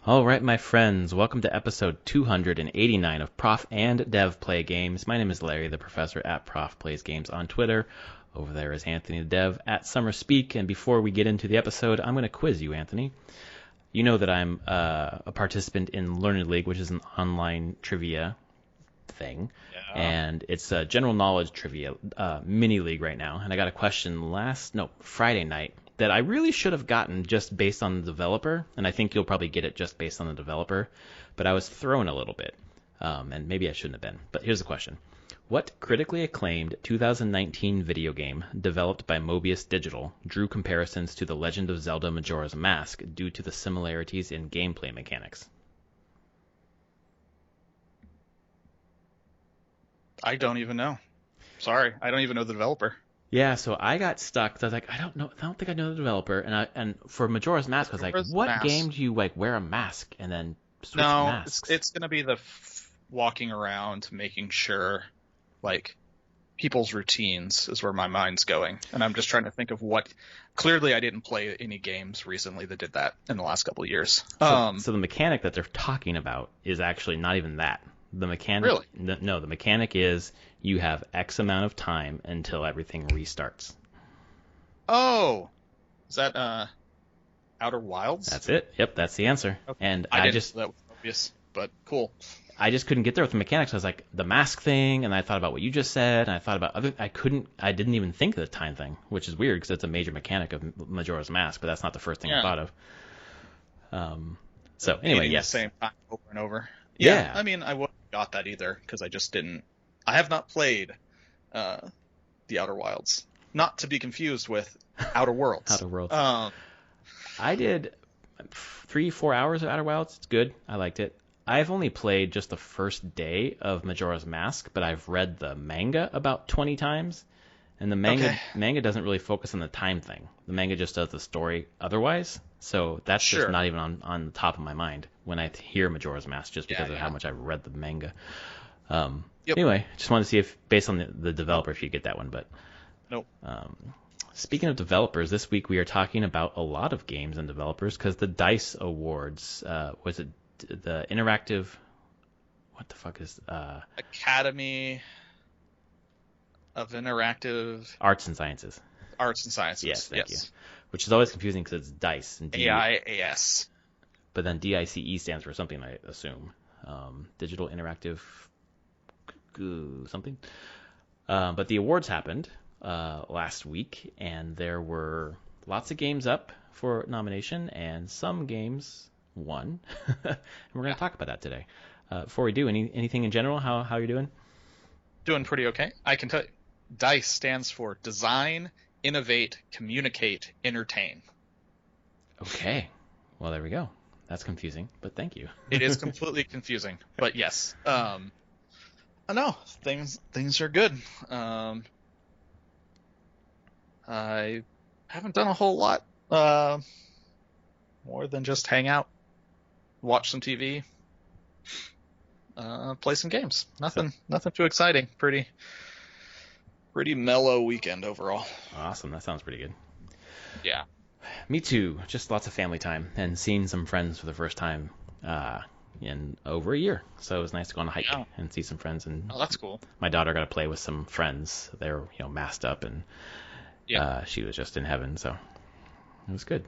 All right, my friends, welcome to episode 289 of Prof and Dev Play Games. My name is Larry, the professor at Prof Plays Games on Twitter. Over there is Anthony the Dev at Summer Speak. And before we get into the episode, I'm going to quiz you, Anthony. You know that I'm a participant in Learned League, which is an online trivia thing. Yeah. And it's a general knowledge trivia mini league right now. And I got a question Friday night that I really should have gotten just based on the developer, and I think you'll probably get it just based on the developer, but I was thrown a little bit, and maybe I shouldn't have been. But here's the question. What critically acclaimed 2019 video game developed by Mobius Digital drew comparisons to The Legend of Zelda Majora's Mask due to the similarities in gameplay mechanics? I don't even know. Sorry, I don't even know the developer. Yeah, so I got stuck. I was like, I don't think I know the developer. And for Majora's Mask, I was like, what game do you wear a mask and then switch masks? It's gonna be the walking around, making sure, people's routines is where my mind's going, and I'm just trying to think of what. Clearly, I didn't play any games recently that did that in the last couple of years. So the mechanic that they're talking about is actually not even that. The mechanic, really? No, the mechanic is you have X amount of time until everything restarts. Oh, is that Outer Wilds? That's it. Yep, that's the answer. Okay. And that was obvious, but cool. I just couldn't get there with the mechanics. I was like the mask thing, and I thought about what you just said, and I thought about I didn't even think of the time thing, which is weird because it's a major mechanic of Majora's Mask, but that's not the first thing I thought of. So anyway, yes. The same time over and over. Yeah. I mean, I wouldn't have got that either because I just didn't. I have not played the Outer Wilds, not to be confused with Outer Worlds. Outer Worlds. I did 3-4 hours of Outer Wilds. It's good. I liked it. I've only played just the first day of Majora's Mask, but I've read the manga about 20 times, and the manga doesn't really focus on the time thing. The manga just does the story otherwise, so that's just not even on the top of my mind when I hear Majora's Mask, just because of how much I've read the manga. Anyway, just wanted to see if, based on the developer, if you get that one, but nope. Speaking of developers, this week we are talking about a lot of games and developers because the D.I.C.E Awards, was it the interactive? What the fuck is Academy of Interactive Arts and Sciences? Arts and Sciences. Yes, thank you. Which is always confusing because it's D.I.C.E and AIAS. But then D.I.C.E stands for something, I assume. Digital Interactive something. But the awards happened last week, and there were lots of games up for nomination, and some games won. And we're going to talk about that today. Before we do, anything in general, how you're doing? Doing pretty okay. I can tell you, D.I.C.E stands for Design, Innovate, Communicate, Entertain. Okay. Well, there we go. That's confusing, but thank you. It is completely confusing, but yes. No, things are good. I haven't done a whole lot more than just hang out, watch some TV, play some games. Nothing too exciting. Pretty mellow weekend overall. Awesome. That sounds pretty good. Yeah. Me too. Just lots of family time and seeing some friends for the first time in over a year. So it was nice to go on a hike and see some friends. And that's cool. My daughter got to play with some friends. They were masked up, and she was just in heaven. So it was good.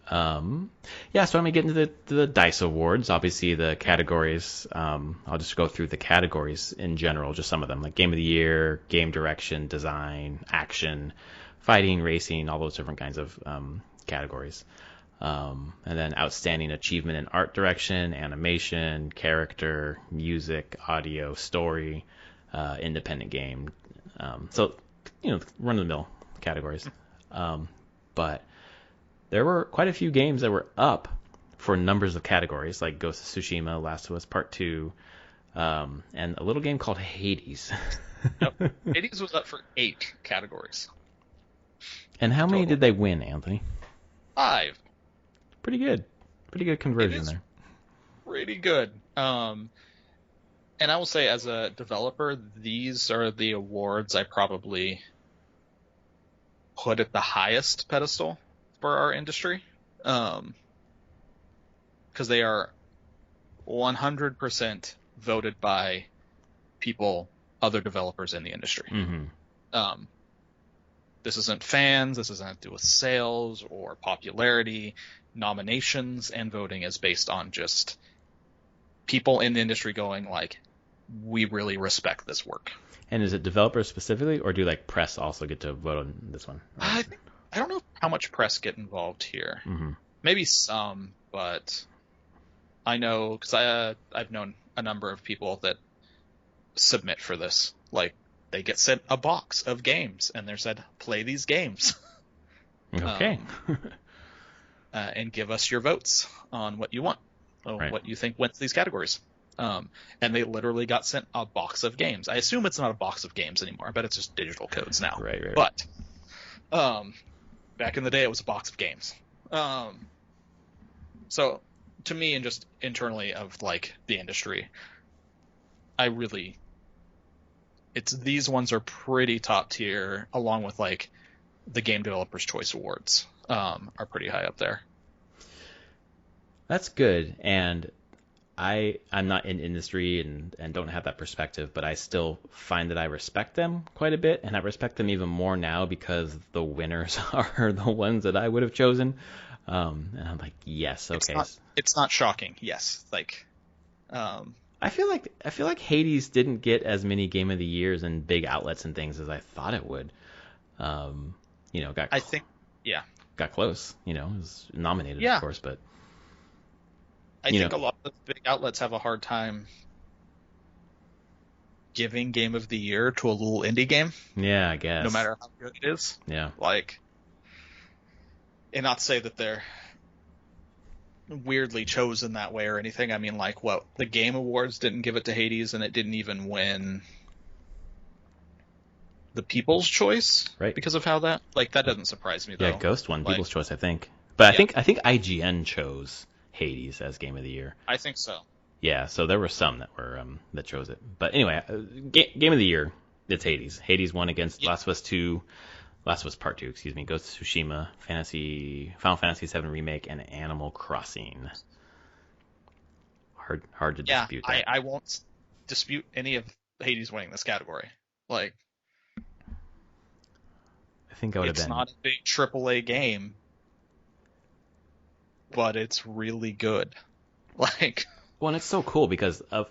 So I'm gonna get into the D.I.C.E Awards. Obviously, the categories. I'll just go through the categories in general, just some of them, like Game of the Year, Game Direction, Design, Action, Fighting, Racing, all those different kinds of categories. And then Outstanding Achievement in Art Direction, Animation, Character, Music, Audio, Story, Independent Game. So run-of-the-mill categories. But there were quite a few games that were up for numbers of categories, like Ghost of Tsushima, Last of Us Part 2, and a little game called Hades. Nope. Hades was up for 8 categories. And how many did they win, Anthony? 5. Pretty good. Pretty good conversion there. Pretty good. And I will say, as a developer, these are the awards I probably put at the highest pedestal for our industry. because they are 100% voted by people, other developers in the industry. Mm-hmm. This isn't fans. This doesn't to do with sales or popularity. Nominations and voting is based on just people in the industry going like, we really respect this work. And is it developers specifically, or do like press also get to vote on this one? I don't know how much press get involved here. Mm-hmm. Maybe some, but I know because I've known a number of people that submit for this. Like they get sent a box of games, and they're said, "Play these games." Okay. And give us your votes on what you want, Right. what you think wins these categories. And they literally got sent a box of games. I assume it's not a box of games anymore. I bet it's just digital codes now. Right. But back in the day, it was a box of games. So to me, and just internally of like the industry, these ones are pretty top tier, along with like the Game Developers Choice Awards are pretty high up there. That's good. And I'm not in industry and don't have that perspective, but I still find that I respect them quite a bit, and I respect them even more now because the winners are the ones that I would have chosen. And I'm like, yes, okay. It's not shocking. Yes, like. I feel like Hades didn't get as many Game of the Years and big outlets and things as I thought it would. Got close. It was nominated, of course, but. I think a lot of the big outlets have a hard time giving Game of the Year to a little indie game. Yeah, I guess. No matter how good it is. Yeah. And not to say that they're weirdly chosen that way or anything. I mean, the Game Awards didn't give it to Hades, and it didn't even win the People's Choice, right? Because of how that doesn't surprise me though. Yeah, Ghost won People's Choice, I think. But I think IGN chose Hades as Game of the Year. I think so. Yeah, so there were some that were that chose it. But anyway, Game of the Year, it's Hades. Hades won against Last of Us Part 2, Ghost of Tsushima, Final Fantasy VII Remake, and Animal Crossing. Hard to dispute that. I won't dispute any of Hades winning this category. I think I would have been. It's not a big AAA game, but it's really good. Well, and it's so cool because I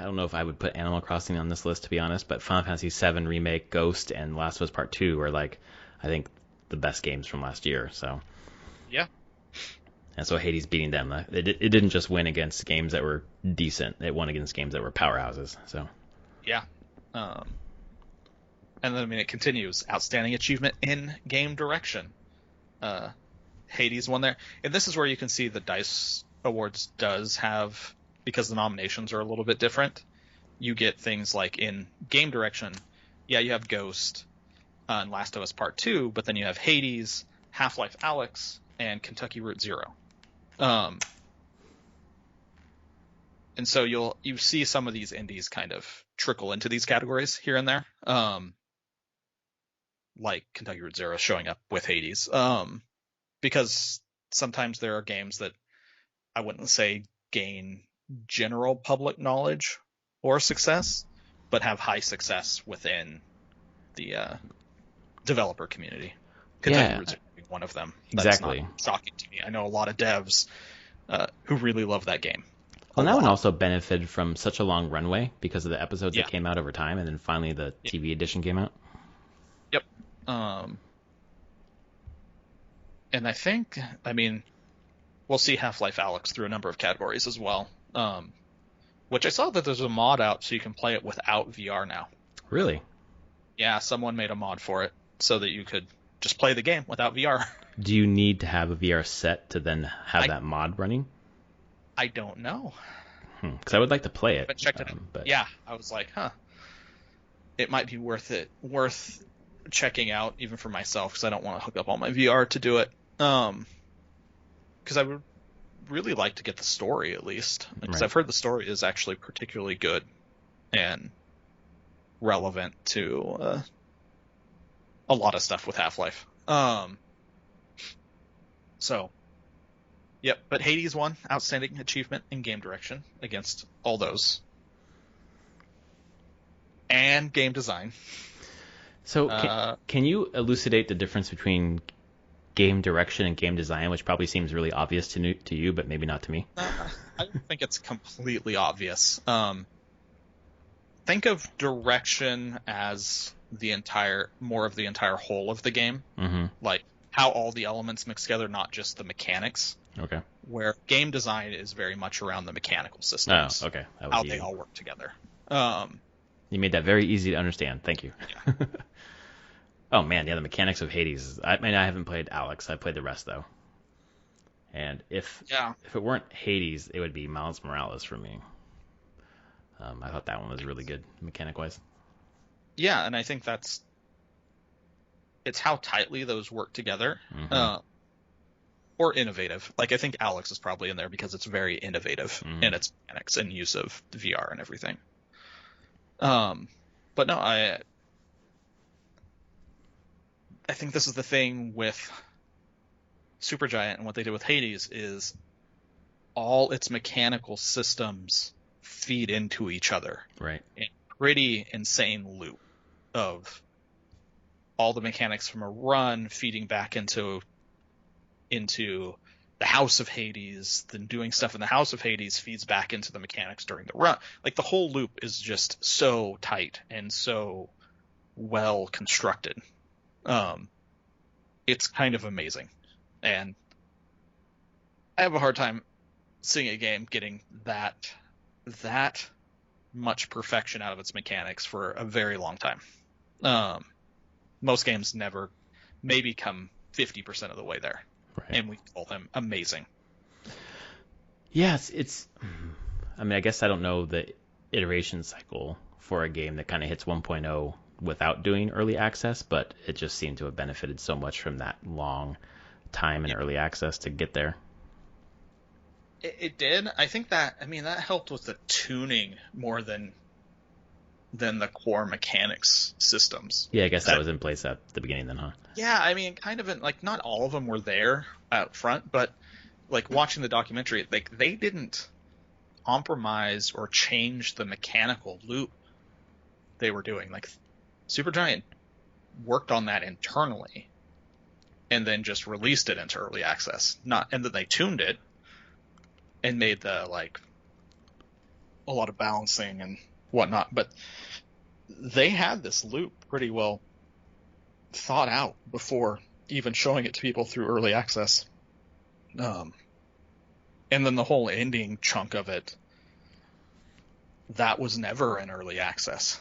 don't know if I would put Animal Crossing on this list, to be honest, but Final Fantasy VII Remake, Ghost, and Last of Us Part 2 are I think the best games from last year. So yeah. And so Hades beating them, it didn't just win against games that were decent; it won against games that were powerhouses. So yeah. And then it continues. Outstanding achievement in game direction. Hades won there, and this is where you can see the D.I.C.E Awards does have, because the nominations are a little bit different. You get things like in game direction, you have Ghost and Last of Us Part 2, but then you have Hades, Half-Life Alyx, and Kentucky Route Zero. And so you see some of these indies kind of trickle into these categories here and there. Like Kentucky Route Zero showing up with Hades. Because sometimes there are games that I wouldn't say gain general public knowledge or success, but have high success within the developer community. Kentucky Route Zero being one of them. Exactly. That's not shocking to me. I know a lot of devs who really love that game. Well, that one also benefited from such a long runway because of the episodes that came out over time, and then finally the TV edition came out. Yep. And I think, we'll see Half-Life Alyx through a number of categories as well. Which I saw that there's a mod out so you can play it without VR now. Really? Yeah, someone made a mod for it so that you could just play the game without VR. Do you need to have a VR set to then have that mod running? I don't know. Because I would like to play it. But checked it. But yeah, I was like, it might be worth checking out even for myself, because I don't want to hook up all my VR to do it. Because I would really like to get the story at least, because I've heard the story is actually particularly good and relevant to a lot of stuff with Half-Life. So Yep, but Hades won outstanding achievement in game direction against all those. And game design. So can you elucidate the difference between game direction and game design, which probably seems really obvious to you, but maybe not to me? I don't think it's completely obvious. Think of direction as more of the entire whole of the game. Mm-hmm. Like how all the elements mix together, not just the mechanics. Okay. Where game design is very much around the mechanical systems. Oh, okay. How they all work together. You made that very easy to understand. Thank you. Yeah. Oh man, yeah, the mechanics of Hades. I mean, I haven't played Alex. I played the rest though. And if it weren't Hades, it would be Miles Morales for me. I thought that one was really good mechanic wise. Yeah, and I think it's how tightly those work together. Mm-hmm. Or innovative. Like, I think Alex is probably in there because it's very innovative in its mechanics and use of VR and everything. But no, I think this is the thing with Supergiant and what they did with Hades is all its mechanical systems feed into each other. Right. In a pretty insane loop of all the mechanics from a run feeding back into the House of Hades, then doing stuff in the House of Hades feeds back into the mechanics during the run. Like, the whole loop is just so tight and so well constructed. It's kind of amazing. And I have a hard time seeing a game getting that much perfection out of its mechanics for a very long time. Most games never maybe come 50% of the way there. Right. And we call them amazing. Yes, I mean, I guess I don't know the iteration cycle for a game that kind of hits 1.0 without doing early access, but it just seemed to have benefited so much from that long time in early access to get there. It did. I think that helped with the tuning more than the core mechanics systems. Yeah, I guess that was in place at the beginning then, huh? Yeah, I mean, kind of not all of them were there out front, but like watching the documentary, like they didn't compromise or change the mechanical loop they were doing. Like Supergiant worked on that internally and then just released it into early access. And then they tuned it and made a lot of balancing and whatnot, but they had this loop pretty well thought out before even showing it to people through early access. And then the whole ending chunk of it, that was never in early access.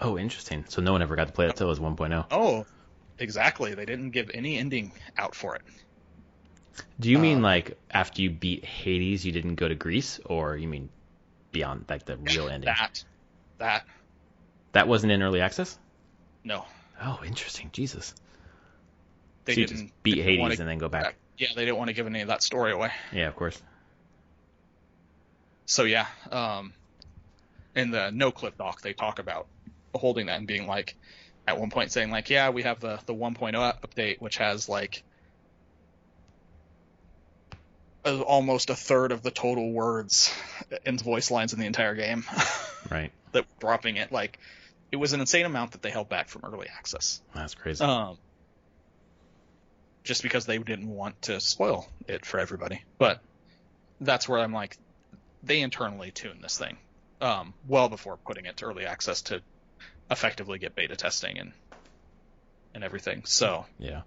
Oh, interesting. So no one ever got to play it till it was 1.0. Oh, exactly. They didn't give any ending out for it. Do you mean like after you beat Hades, you didn't go to Greece, or you mean beyond, like the real ending? That wasn't in early access? No. Oh, interesting. Jesus. They so you didn't just beat Hades and then go back. Yeah, they didn't want to give any of that story away. Yeah, of course. So yeah, in the no-clip doc, they talk about holding that and being like, at one point saying like, yeah, we have the 1.0 update, which has like almost a third of the total words and voice lines in the entire game. Right. That dropping it, like, it was an insane amount that they held back from early access. That's crazy. Just because they didn't want to spoil it for everybody. But that's where I'm like, they internally tuned this thing well before putting it to early access to effectively get beta testing and everything. So yeah,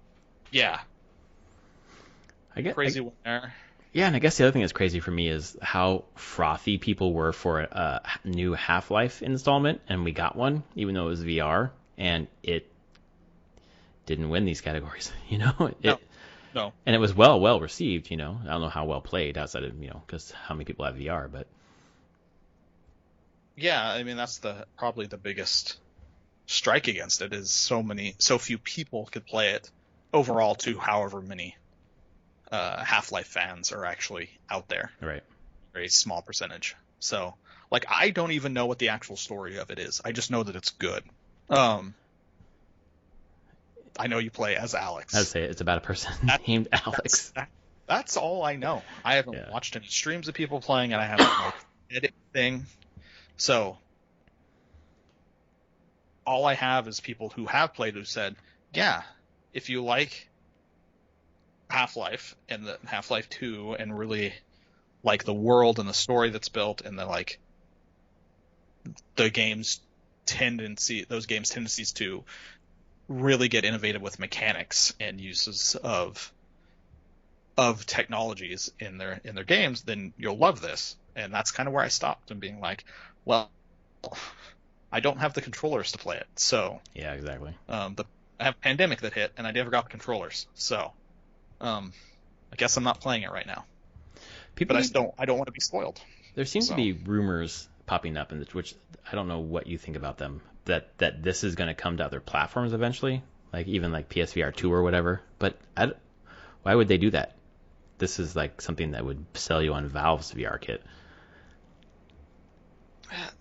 I get crazy one there. Yeah, and I guess the other thing that's crazy for me is how frothy people were for a new Half-Life installment, and we got one, even though it was VR, and it didn't win these categories, you know? No. And it was well received, you know? I don't know how well played outside of, you know, because how many people have VR, but... Yeah, I mean, that's probably the biggest strike against it, is so few people could play it overall to however many Half-Life fans are actually out there. Right. Very small percentage. So, like, I don't even know what the actual story of it is. I just know that it's good. I know you play as Alex. I'd say it's about a person named Alex. That's all I know. I haven't Yeah. watched any streams of people playing, and I haven't edited anything. So all I have is people who have played who said, yeah, if you like Half-Life and the Half-Life 2 and really like the world and the story that's built and the game's tendencies to really get innovative with mechanics and uses of technologies in their games, then you'll love this. And that's kind of where I stopped and being like, well, I don't have the controllers to play it. So Yeah, exactly. I have a pandemic that hit and I never got the controllers. So I guess I'm not playing it right now. But I don't want to be spoiled. There seems to be rumors popping up, which I don't know what you think about them, that this is going to come to other platforms eventually, like even like PSVR 2 or whatever. But why would they do that? This is like something that would sell you on Valve's VR kit.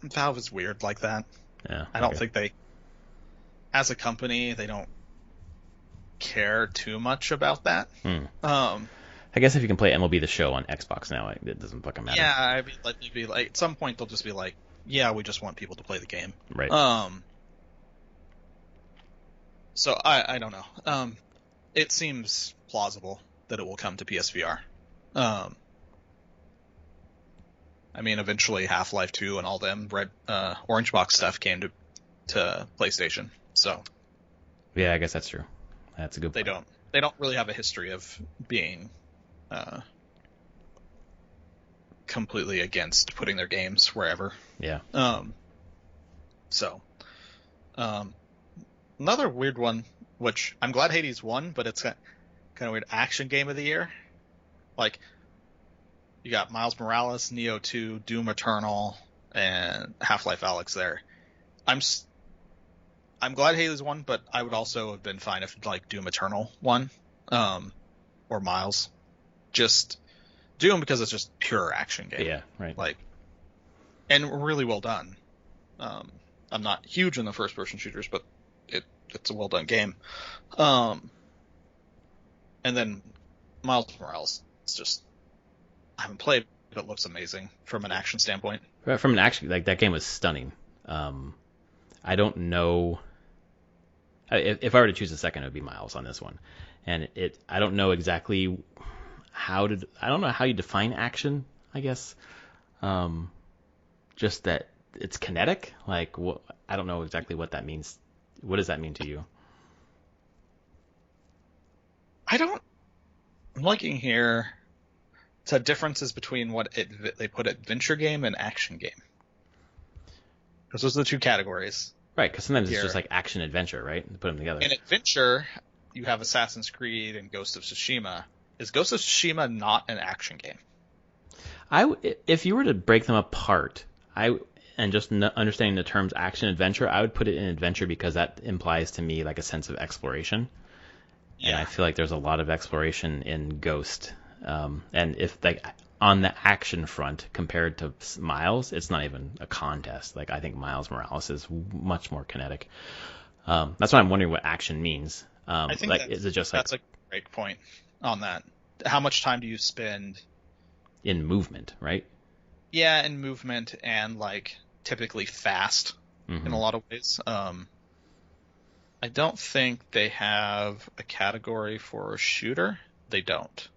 Valve is weird like that. Yeah, I don't think they, as a company, they don't care too much about that. I guess if you can play MLB The Show on Xbox now, it doesn't fucking matter. Yeah, I mean, like at some point they'll just be like, yeah, we just want people to play the game. Right. So I don't know. It seems plausible that it will come to PSVR. I mean, eventually Half-Life 2 and all them Orange Box stuff came to PlayStation. So yeah, I guess that's true. That's a good point. They don't really have a history of being completely against putting their games wherever. Yeah. So another weird one, which I'm glad Hades won, but it's kind of weird. Action game of the year, like you got Miles Morales, Neo 2, Doom Eternal, and Half-Life Alyx there. I'm glad Hades won, but I would also have been fine if like Doom Eternal won, or Miles. Just Doom because it's just pure action game. Yeah, right. Like, and really well done. I'm not huge in the first-person shooters, but it's a well-done game. And then Miles Morales, it's just I haven't played, but it looks amazing from an action standpoint. From an action, like that game was stunning. I don't know if I were to choose a second, it would be Miles on this one, and I don't know exactly I don't know how you define action. I guess, just that it's kinetic. Like, I don't know exactly what that means. What does that mean to you? I'm looking here to differences between they put adventure game and action game. Because those are the two categories. Right, because sometimes it's just like action adventure, right? Put them together. In adventure, you have Assassin's Creed and Ghost of Tsushima. Is Ghost of Tsushima not an action game? If you were to break them apart, and just understanding the terms action adventure, I would put it in adventure because that implies to me like a sense of exploration. Yeah. And I feel like there's a lot of exploration in Ghost. And if like on the action front compared to Miles, it's not even a contest. Like I think Miles Morales is much more kinetic. That's why I'm wondering what action means. I think like is it just like that's a great point on that. How much time do you spend in movement, right? Yeah, in movement and like typically fast in a lot of ways. I don't think they have a category for shooter. They don't.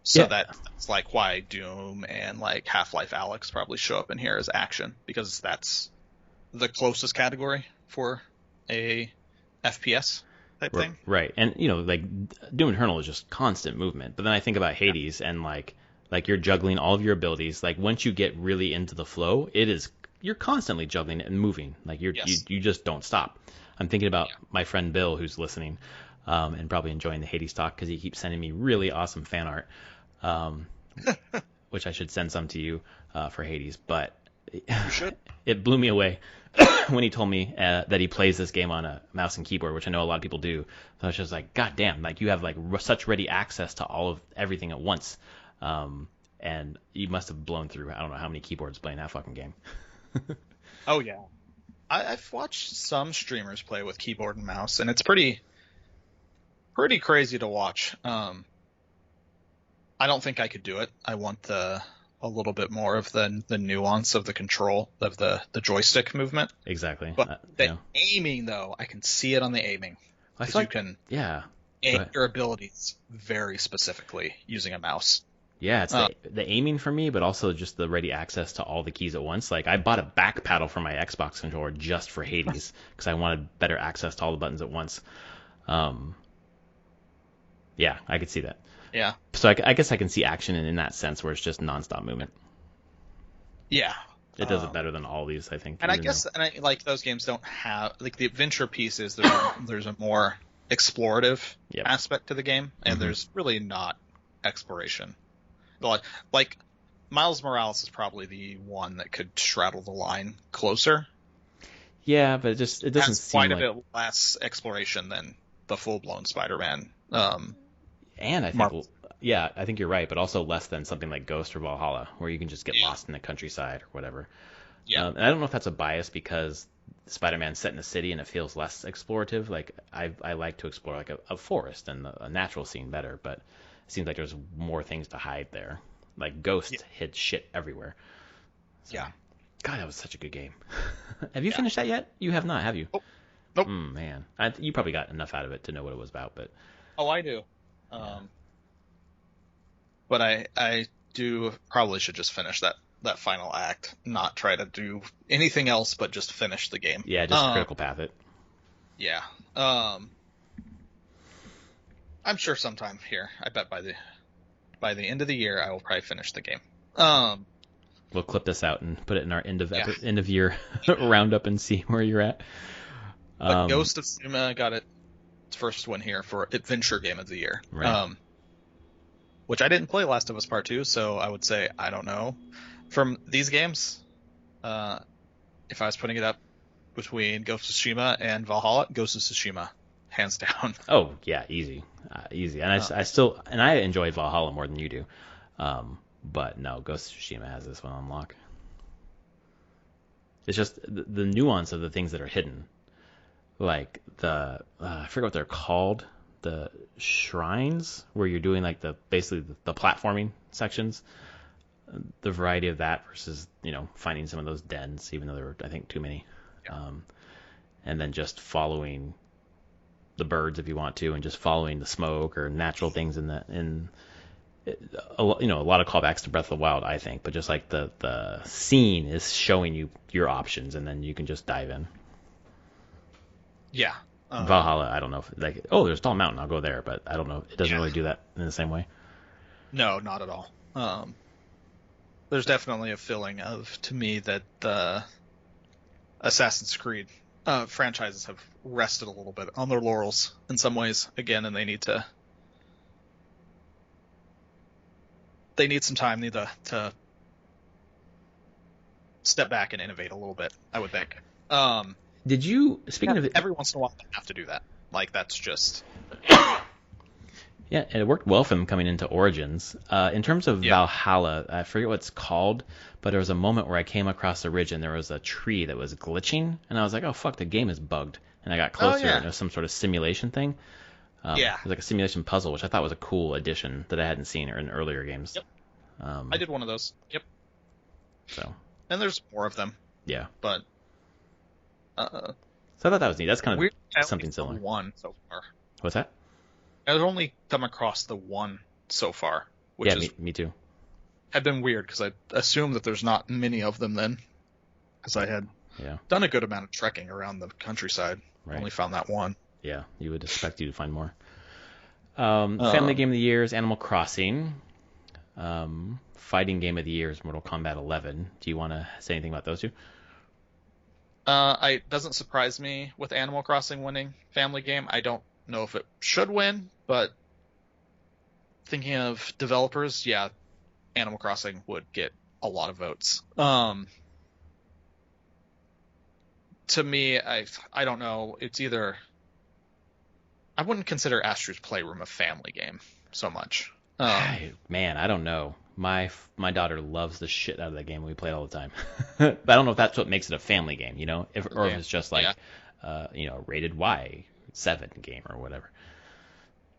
So that's like why Doom and like Half-Life Alyx probably show up in here as action, because that's the closest category for a FPS type thing. Right. And like Doom Eternal is just constant movement. But then I think about Hades and like you're juggling all of your abilities. Like once you get really into the flow, you're constantly juggling it and moving. Like you just don't stop. I'm thinking about my friend Bill, who's listening, and probably enjoying the Hades talk because he keeps sending me really awesome fan art, which I should send some to you for Hades. But you should. It blew me away when he told me that he plays this game on a mouse and keyboard, which I know a lot of people do. So I was just like, God damn, like you have like such ready access to all of everything at once. And you must have blown through, I don't know how many keyboards playing that fucking game. Oh, yeah. I've watched some streamers play with keyboard and mouse, and it's pretty crazy to watch. I don't think I could do it. I want a little bit more of the nuance of the control of the joystick movement. Exactly. But the aiming, though, I can see it on the aiming. I feel you can aim your abilities very specifically using a mouse. Yeah, it's the aiming for me, but also just the ready access to all the keys at once. Like, I bought a back paddle for my Xbox controller just for Hades because I wanted better access to all the buttons at once. Yeah, I could see that. Yeah. So I guess I can see action in that sense where it's just nonstop movement. Yeah. It does it better than all these, I think. And I guess, like, those games don't have, like, the adventure pieces, there's a more explorative aspect to the game, and there's really not exploration. Like, Miles Morales is probably the one that could straddle the line closer. Yeah, but it doesn't seem quite a bit less exploration than the full-blown Spider-Man. And I think, I think you're right, but also less than something like Ghost or Valhalla, where you can just get lost in the countryside or whatever. Yeah. And I don't know if that's a bias because Spider-Man's set in a city and it feels less explorative. Like, I like to explore like a forest and a natural scene better, but it seems like there's more things to hide there. Like Ghost hid shit everywhere. So, yeah. God, that was such a good game. Have you finished that yet? You have not, have you? Nope. Man, you probably got enough out of it to know what it was about, but. Oh, I do. But I do probably should just finish that final act, not try to do anything else, but just finish the game. Yeah, just critical path it. Yeah. I'm sure sometime here. I bet by the end of the year, I will probably finish the game. We'll clip this out and put it in our end of year roundup and see where you're at. But Ghost of Tsushima got its first win here for Adventure Game of the Year. Right. Which I didn't play Last of Us Part 2, so I would say I don't know. From these games, if I was putting it up between Ghost of Tsushima and Valhalla, Ghost of Tsushima, hands down. Oh yeah, easy. And I enjoy Valhalla more than you do. But no, Ghost of Tsushima has this one on lock. It's just the nuance of the things that are hidden. Like I forget what they're called, the shrines where you're doing like basically the platforming sections. The variety of that versus, finding some of those dens, even though there were, I think, too many. Yeah. And then just following the birds if you want to, and just following the smoke or natural things a lot of callbacks to Breath of the Wild, I think, but just like the scene is showing you your options, and then you can just dive in. Yeah. Valhalla, I don't know if there's Tall Mountain, I'll go there, but I don't know. It doesn't really do that in the same way. No, not at all. There's definitely a feeling to me that the Assassin's Creed franchises have rested a little bit on their laurels in some ways again, and they need some time, to step back and innovate a little bit, I would think. Did you, speaking of it, every once in a while they have to do that. Like, that's just... Yeah, and it worked well for them coming into Origins. In terms of Valhalla, I forget what it's called, but there was a moment where I came across the ridge and there was a tree that was glitching, and I was like, oh fuck, the game is bugged. And I got closer, and it was some sort of simulation thing. It was like a simulation puzzle, which I thought was a cool addition that I hadn't seen in earlier games. Yep. I did one of those. Yep. So. And there's more of them. Yeah. But. So I thought that was neat. That's kind of something similar. One so far. What's that? I've only come across the one so far, which me too. Had been weird because I assumed that there's not many of them then, because I had done a good amount of trekking around the countryside. Right. Only found that one. Yeah, you would expect you to find more. Family Game of the Year is Animal Crossing. Fighting Game of the Year is Mortal Kombat 11. Do you want to say anything about those two? It doesn't surprise me with Animal Crossing winning Family Game. I don't know if it should win, but thinking of developers, Animal Crossing would get a lot of votes. To me, I don't know. It's either... I wouldn't consider Astro's Playroom a family game so much. Man, I don't know. My daughter loves the shit out of that game. We play it all the time. But I don't know if that's what makes it a family game, or if it's just like, rated Y 7 game or whatever.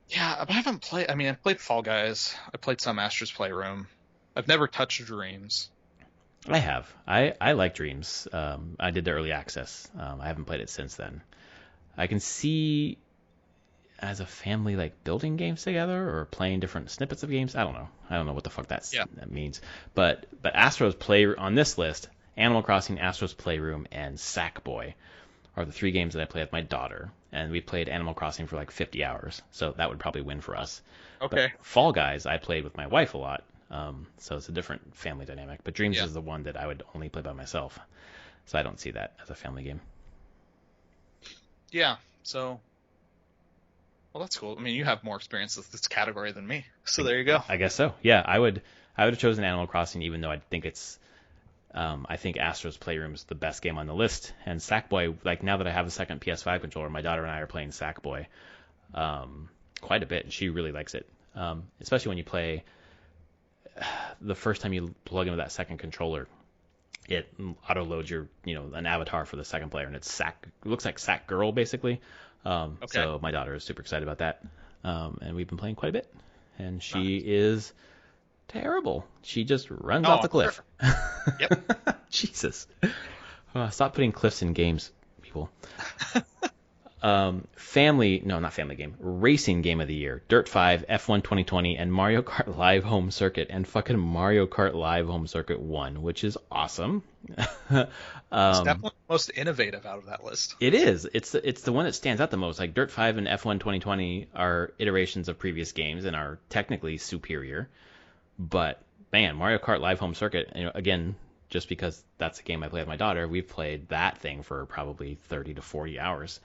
Yeah, I haven't played. I mean, I've played Fall Guys. I played some Astro's Playroom. I've never touched Dreams. I have. I like Dreams. I did the early access. I haven't played it since then. I can see as a family like building games together or playing different snippets of games. I don't know. I don't know what the fuck Yeah. that means. But Astro's Play on this list, Animal Crossing, Astro's Playroom, and Sackboy are the three games that I play with my daughter, and we played Animal Crossing for like 50 hours, so that would probably win for us. But Okay. Fall Guys, I played with my wife a lot, so it's a different family dynamic. But Dreams Yeah. is the one that I would only play by myself, so I don't see that as a family game. Yeah. So, well, that's cool. I mean, you have more experience with this category than me. So there you go. I guess so. Yeah, I would have chosen Animal Crossing, even though I think it's I think Astro's Playroom is the best game on the list. And Sackboy, like now that I have a second PS5 controller, my daughter and I are playing Sackboy quite a bit, and she really likes it. Especially when you play the first time you plug into that second controller, it auto loads your an avatar for the second player, and it looks like Sack Girl basically. Okay. So my daughter is super excited about that, and we've been playing quite a bit. And she Nice. is terrible. She just runs Oh, off the I'm cliff. sure. Yep. Jesus. Stop putting cliffs in games, people. Not family game, racing game of the year. Dirt 5, F1 2020, and Mario Kart Live Home Circuit, and fucking Mario Kart Live Home Circuit 1, which is awesome. It's definitely the most innovative out of that list. It is. It's the one that stands out the most. Like Dirt 5 and F1 2020 are iterations of previous games and are technically superior. But man, Mario Kart Live Home Circuit, again, just because that's a game I play with my daughter, we've played that thing for probably 30 to 40 hours,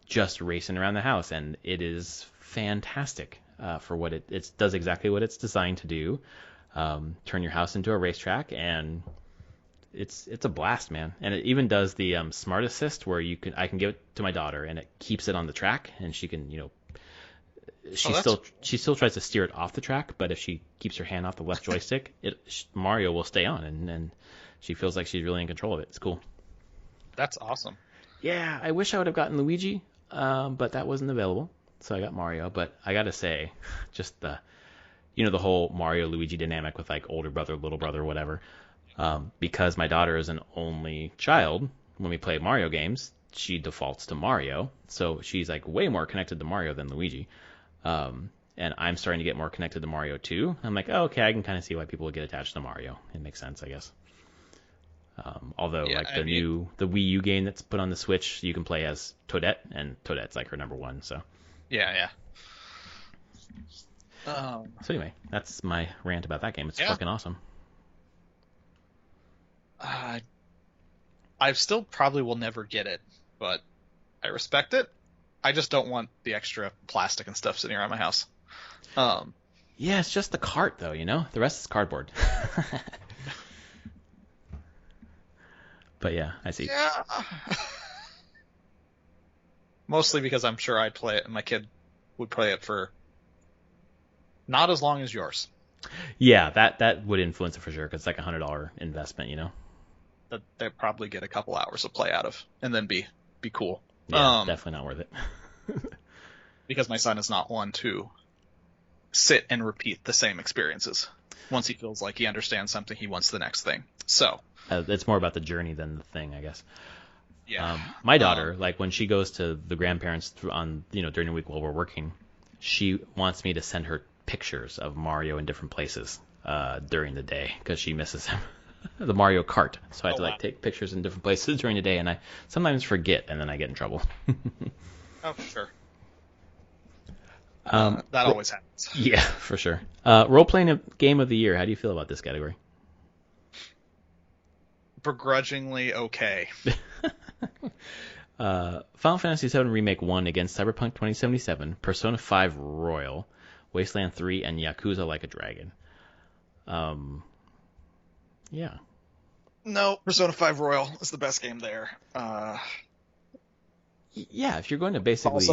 just racing around the house, and it is fantastic for what it does exactly what it's designed to do. Turn your house into a racetrack, and it's a blast, man. And it even does the Smart Assist, where I can give it to my daughter, and it keeps it on the track, and she can she still tries to steer it off the track, but if she keeps her hand off the left joystick, Mario will stay on, and she feels like she's really in control of it. It's cool. That's awesome. Yeah, I wish I would have gotten Luigi, but that wasn't available, so I got Mario. But I gotta say, just the whole Mario Luigi dynamic with like older brother, little brother, whatever. Because my daughter is an only child, when we play Mario games, she defaults to Mario, so she's like way more connected to Mario than Luigi. And I'm starting to get more connected to Mario too. I'm like, oh, okay, I can kind of see why people would get attached to Mario. It makes sense, I guess. Although, Yeah, like I mean, the Wii U game that's put on the Switch, you can play as Toadette, and Toadette's like her number one. So yeah. anyway, that's my rant about that game. It's Yeah. fucking awesome. I still probably will never get it, but I respect it. I just don't want the extra plastic and stuff sitting around my house. Yeah, it's just the cart though, The rest is cardboard. But yeah, I see. Yeah. Mostly because I'm sure I'd play it, and my kid would play it for not as long as yours. Yeah, that would influence it for sure, because it's like $100 investment. That they probably get a couple hours of play out of, and then be cool. Yeah, definitely not worth it. Because my son is not one to sit and repeat the same experiences. Once he feels like he understands something, he wants the next thing. So it's more about the journey than the thing, I guess. yeah, My daughter, like when she goes to the grandparents on during the week while we're working, she wants me to send her pictures of Mario in different places during the day because she misses him. The Mario Kart. So I have to wow. take pictures in different places during the day, and I sometimes forget, and then I get in trouble. Oh, for sure. Um, That always happens. Yeah, for sure. Role-playing game of the year. How do you feel about this category? Begrudgingly okay. Final Fantasy VII Remake won against Cyberpunk 2077, Persona 5 Royal, Wasteland 3, and Yakuza Like a Dragon. Yeah. No, Persona 5 Royal is the best game there. Yeah, if you're going to basically...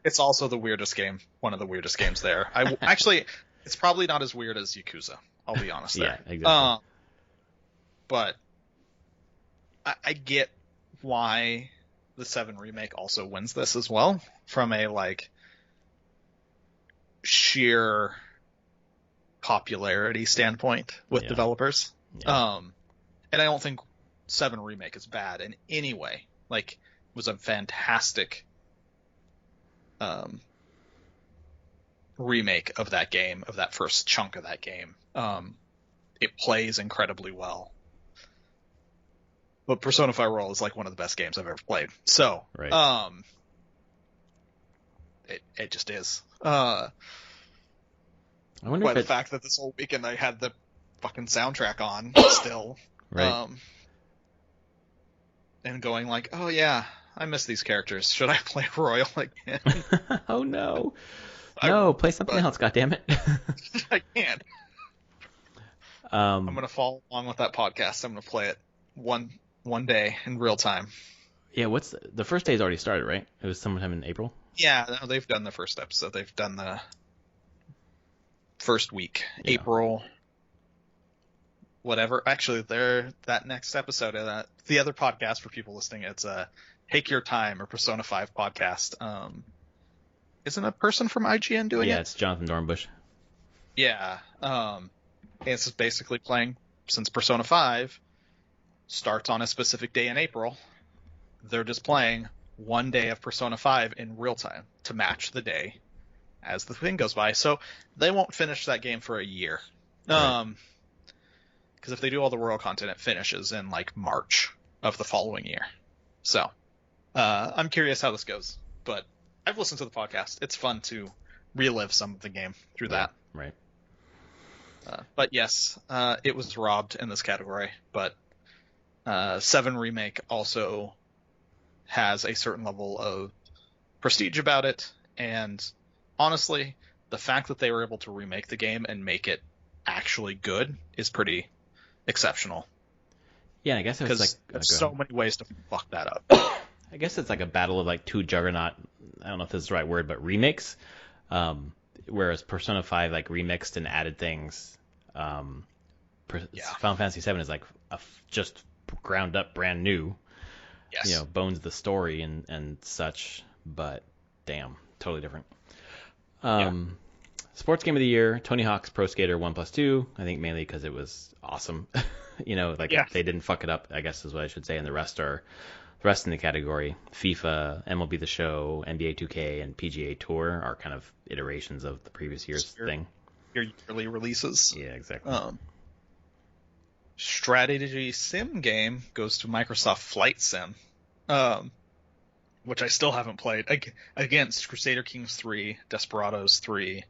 It's also the weirdest game. One of the weirdest games there. Actually, it's probably not as weird as Yakuza. I'll be honest there. Yeah, exactly. But I get why the 7 remake also wins this as well. From a sheer popularity standpoint with developers. Yeah. And I don't think 7 Remake is bad in any way. Like, it was a fantastic remake of that game, of that first chunk of that game. It plays incredibly well. But Persona 5 Royal is like one of the best games I've ever played. So, right. it just is. I wonder By if the it... fact that this whole weekend I had the fucking soundtrack on still. Right. And going like, oh yeah, I miss these characters. Should I play Royal again? Oh no. No, play something else, goddammit. I can't. I'm gonna follow along with that podcast. I'm gonna play it one day in real time. Yeah, what's the first day's already started, right? It was sometime in April. Yeah, no, they've done the first episode. They've done the first week, Yeah. April, whatever. Actually, that next episode of that, the other podcast for people listening, it's a Take Your Time or Persona 5 podcast. Isn't a person from IGN doing it? Yeah, it's Jonathan Dornbush. Yeah. It's just basically playing, since Persona 5 starts on a specific day in April, they're just playing one day of Persona 5 in real time to match the day as the thing goes by. So they won't finish that game for a year. Right. Because if they do all the Royal content, it finishes in like March of the following year. So I'm curious how this goes. But I've listened to the podcast. It's fun to relive some of the game through that. Right. But yes, it was robbed in this category. But 7 Remake also has a certain level of prestige about it. And honestly, the fact that they were able to remake the game and make it actually good is pretty exceptional. Yeah, I guess it was like there's so many ways to fuck that up. I guess it's like a battle of like two juggernaut. I don't know if this is the right word, but remakes. Whereas Persona 5 like remixed and added things. Final Fantasy 7 is like just ground up, brand new. Yes. Bones the story and such. But damn, totally different. Sports game of the year: Tony Hawk's Pro Skater 1+2. I think mainly because it was awesome. They didn't fuck it up, I guess is what I should say. And the rest in the category: FIFA, MLB The Show, NBA 2K, and PGA Tour are kind of iterations of the previous year's thing. Your yearly releases. Yeah, exactly. Strategy sim game goes to Microsoft Flight Sim, which I still haven't played. Against Crusader Kings 3, Desperados 3,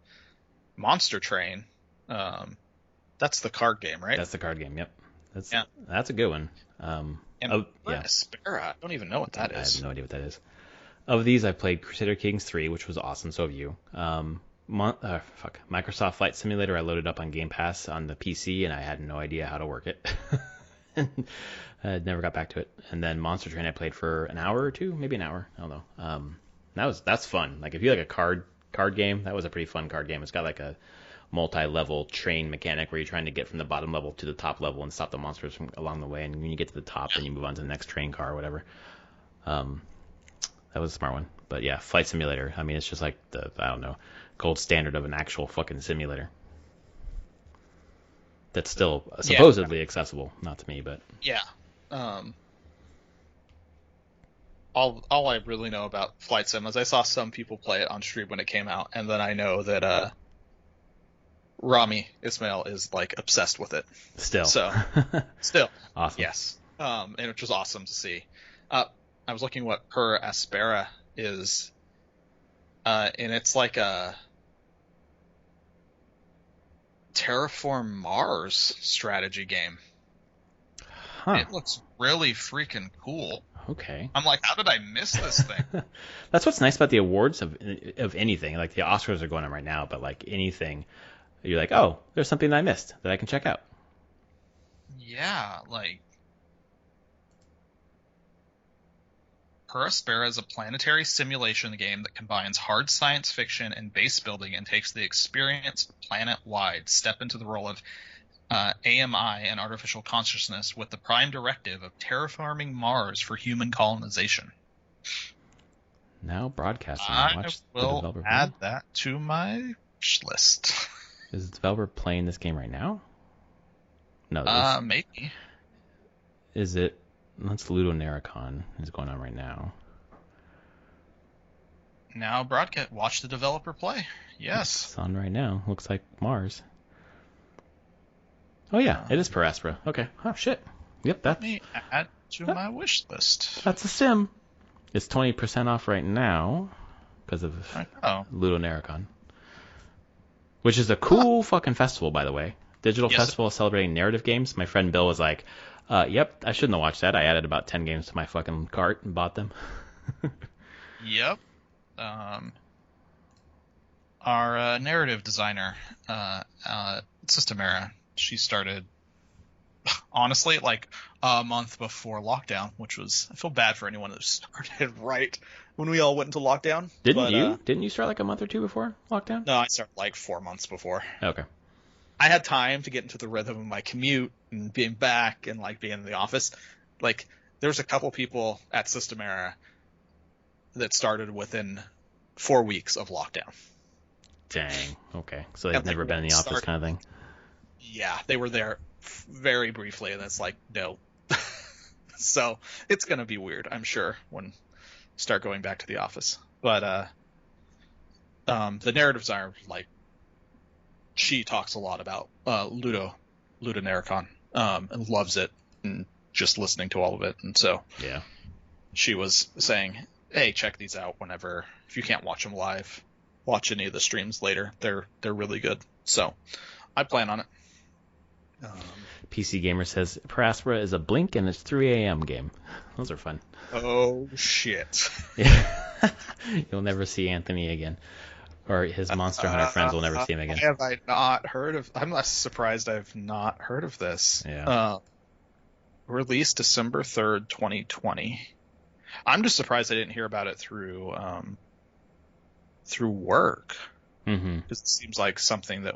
Monster Train. That's the card game, right? That's the card game. Yep. That's a good one. Aspera. I don't even know what that is. I have no idea what that is. Of these, I played Crusader Kings 3, which was awesome. So have you. Microsoft Flight Simulator. I loaded up on Game Pass on the PC, and I had no idea how to work it. I never got back to it. And then Monster Train, I played for an hour or two, maybe an hour. I don't know. That's fun. Like if you like a card game, that was a pretty fun card game. It's got like a multi-level train mechanic where you're trying to get from the bottom level to the top level and stop the monsters from along the way. And when you get to the top, then you move on to the next train car or whatever. That was a smart one. But yeah, Flight Simulator. I mean, it's just like the gold standard of an actual fucking simulator. That's still supposedly accessible, not to me, but yeah. All I really know about Flight Sim is I saw some people play it on stream when it came out, and then I know that Rami Ismail is like obsessed with it. Still. Awesome. Yes. And which was awesome to see. I was looking what her Aspera is, and it's like a Terraform Mars strategy game. Huh. It looks really freaking cool. Okay. I'm like, how did I miss this thing? That's what's nice about the awards of anything. Like the Oscars are going on right now, but like anything, you're like, oh, there's something that I missed that I can check out. Yeah, like Aspera is a planetary simulation game that combines hard science fiction and base building and takes the experience planet-wide. Step into the role of AMI and artificial consciousness with the prime directive of terraforming Mars for human colonization. Now broadcasting. I will add that to my wish list. Is the developer playing this game right now? No. Maybe. Is it? That's Ludo Naricon is going on right now. Now broadcast. Watch the developer play. Yes. It's on right now. Looks like Mars. Oh yeah, it is Paraspora. Okay. Oh shit. Yep, Let me add to my wish list. That's a sim. It's 20% off right now because of Ludo Naricon. Which is a cool fucking festival, by the way. Digital festival celebrating narrative games. My friend Bill was like, yep, I shouldn't have watched that. I added about 10 games to my fucking cart and bought them. Yep. Our narrative designer, Systemera, she started, honestly, like a month before lockdown, which was, I feel bad for anyone that started right when we all went into lockdown. Didn't you start like a month or two before lockdown? No, I started like 4 months before. Okay. I had time to get into the rhythm of my commute and being back and like being in the office. Like there was a couple people at Systemera that started within 4 weeks of lockdown. Dang. Okay. So they've never been in the office kind of thing? Yeah, they were there very briefly, and it's like, no. So it's going to be weird, I'm sure, when we start going back to the office. But the narrative designer, like, she talks a lot about Ludo Naricon, and loves it, and just listening to all of it. And so yeah, she was saying, hey, check these out whenever, if you can't watch them live, watch any of the streams later. They're really good. So I plan on it. PC Gamer says Paraspora is a blink and it's 3 a.m. game. Those are fun. Oh shit! Yeah. You'll never see Anthony again, or his Monster Hunter friends will never see him again. Have I not heard of? I'm less surprised I've not heard of this. Yeah. Released December 3rd, 2020. I'm just surprised I didn't hear about it through work. Mm-hmm. Because it seems like something that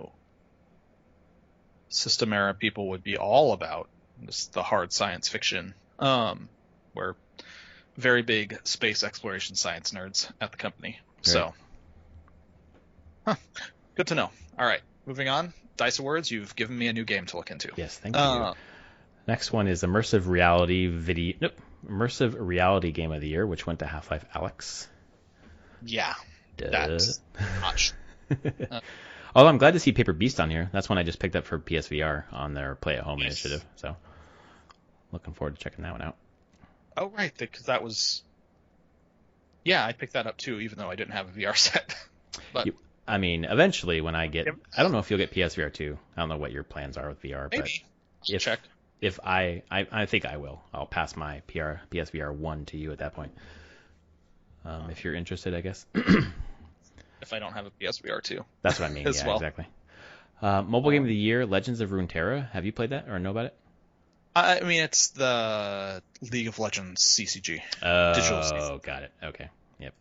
Systemera people would be all about. Just the hard science fiction. We're very big space exploration science nerds at the company. Right. So, good to know. All right, moving on. D.I.C.E Awards, you've given me a new game to look into. Yes, thank you. Next one is immersive reality game of the year, which went to Half-Life Alyx. Yeah. Duh. That's not Although I'm glad to see Paper Beast on here. That's one I just picked up for PSVR on their Play at Home initiative. So looking forward to checking that one out. Oh, right, because that was... Yeah, I picked that up too, even though I didn't have a VR set. But I mean, eventually when I get... I don't know if you'll get PSVR 2. I don't know what your plans are with VR. Maybe. But check. If I think I will. I'll pass my PSVR 1 to you at that point. If you're interested, I guess. If I don't have a PSVR 2. That's what I mean. Yeah, well. Exactly. Mobile Game of the Year, Legends of Runeterra. Have you played that or know about it? I mean, it's the League of Legends CCG. Digital CCG. Oh, got it. Okay. Yep.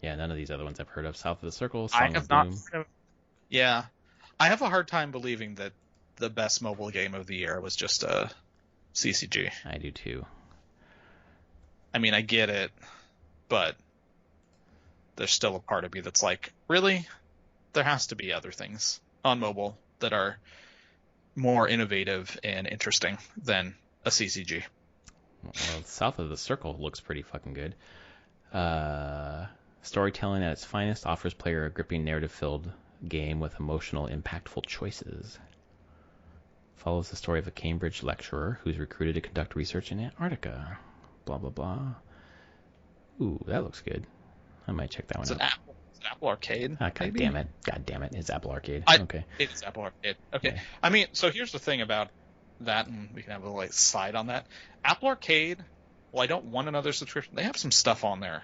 Yeah, none of these other ones I've heard of. South of the Circle, Song of Doom. Yeah. I have a hard time believing that the best mobile game of the year was just a CCG. I do too. I mean, I get it, but there's still a part of me that's like, really? There has to be other things on mobile that are more innovative and interesting than a CCG. Well, South of the Circle looks pretty fucking good. Storytelling at its finest offers player a gripping narrative-filled game with emotional, impactful choices. Follows the story of a Cambridge lecturer who's recruited to conduct research in Antarctica. Blah, blah, blah. Ooh, that looks good. I might check that one out. It's an Apple Arcade. God damn it. God damn it. It's Apple Arcade. Okay. It's Apple Arcade. Okay. Yeah. I mean, so here's the thing about that, and we can have a little slide on that. Apple Arcade, well, I don't want another subscription. They have some stuff on there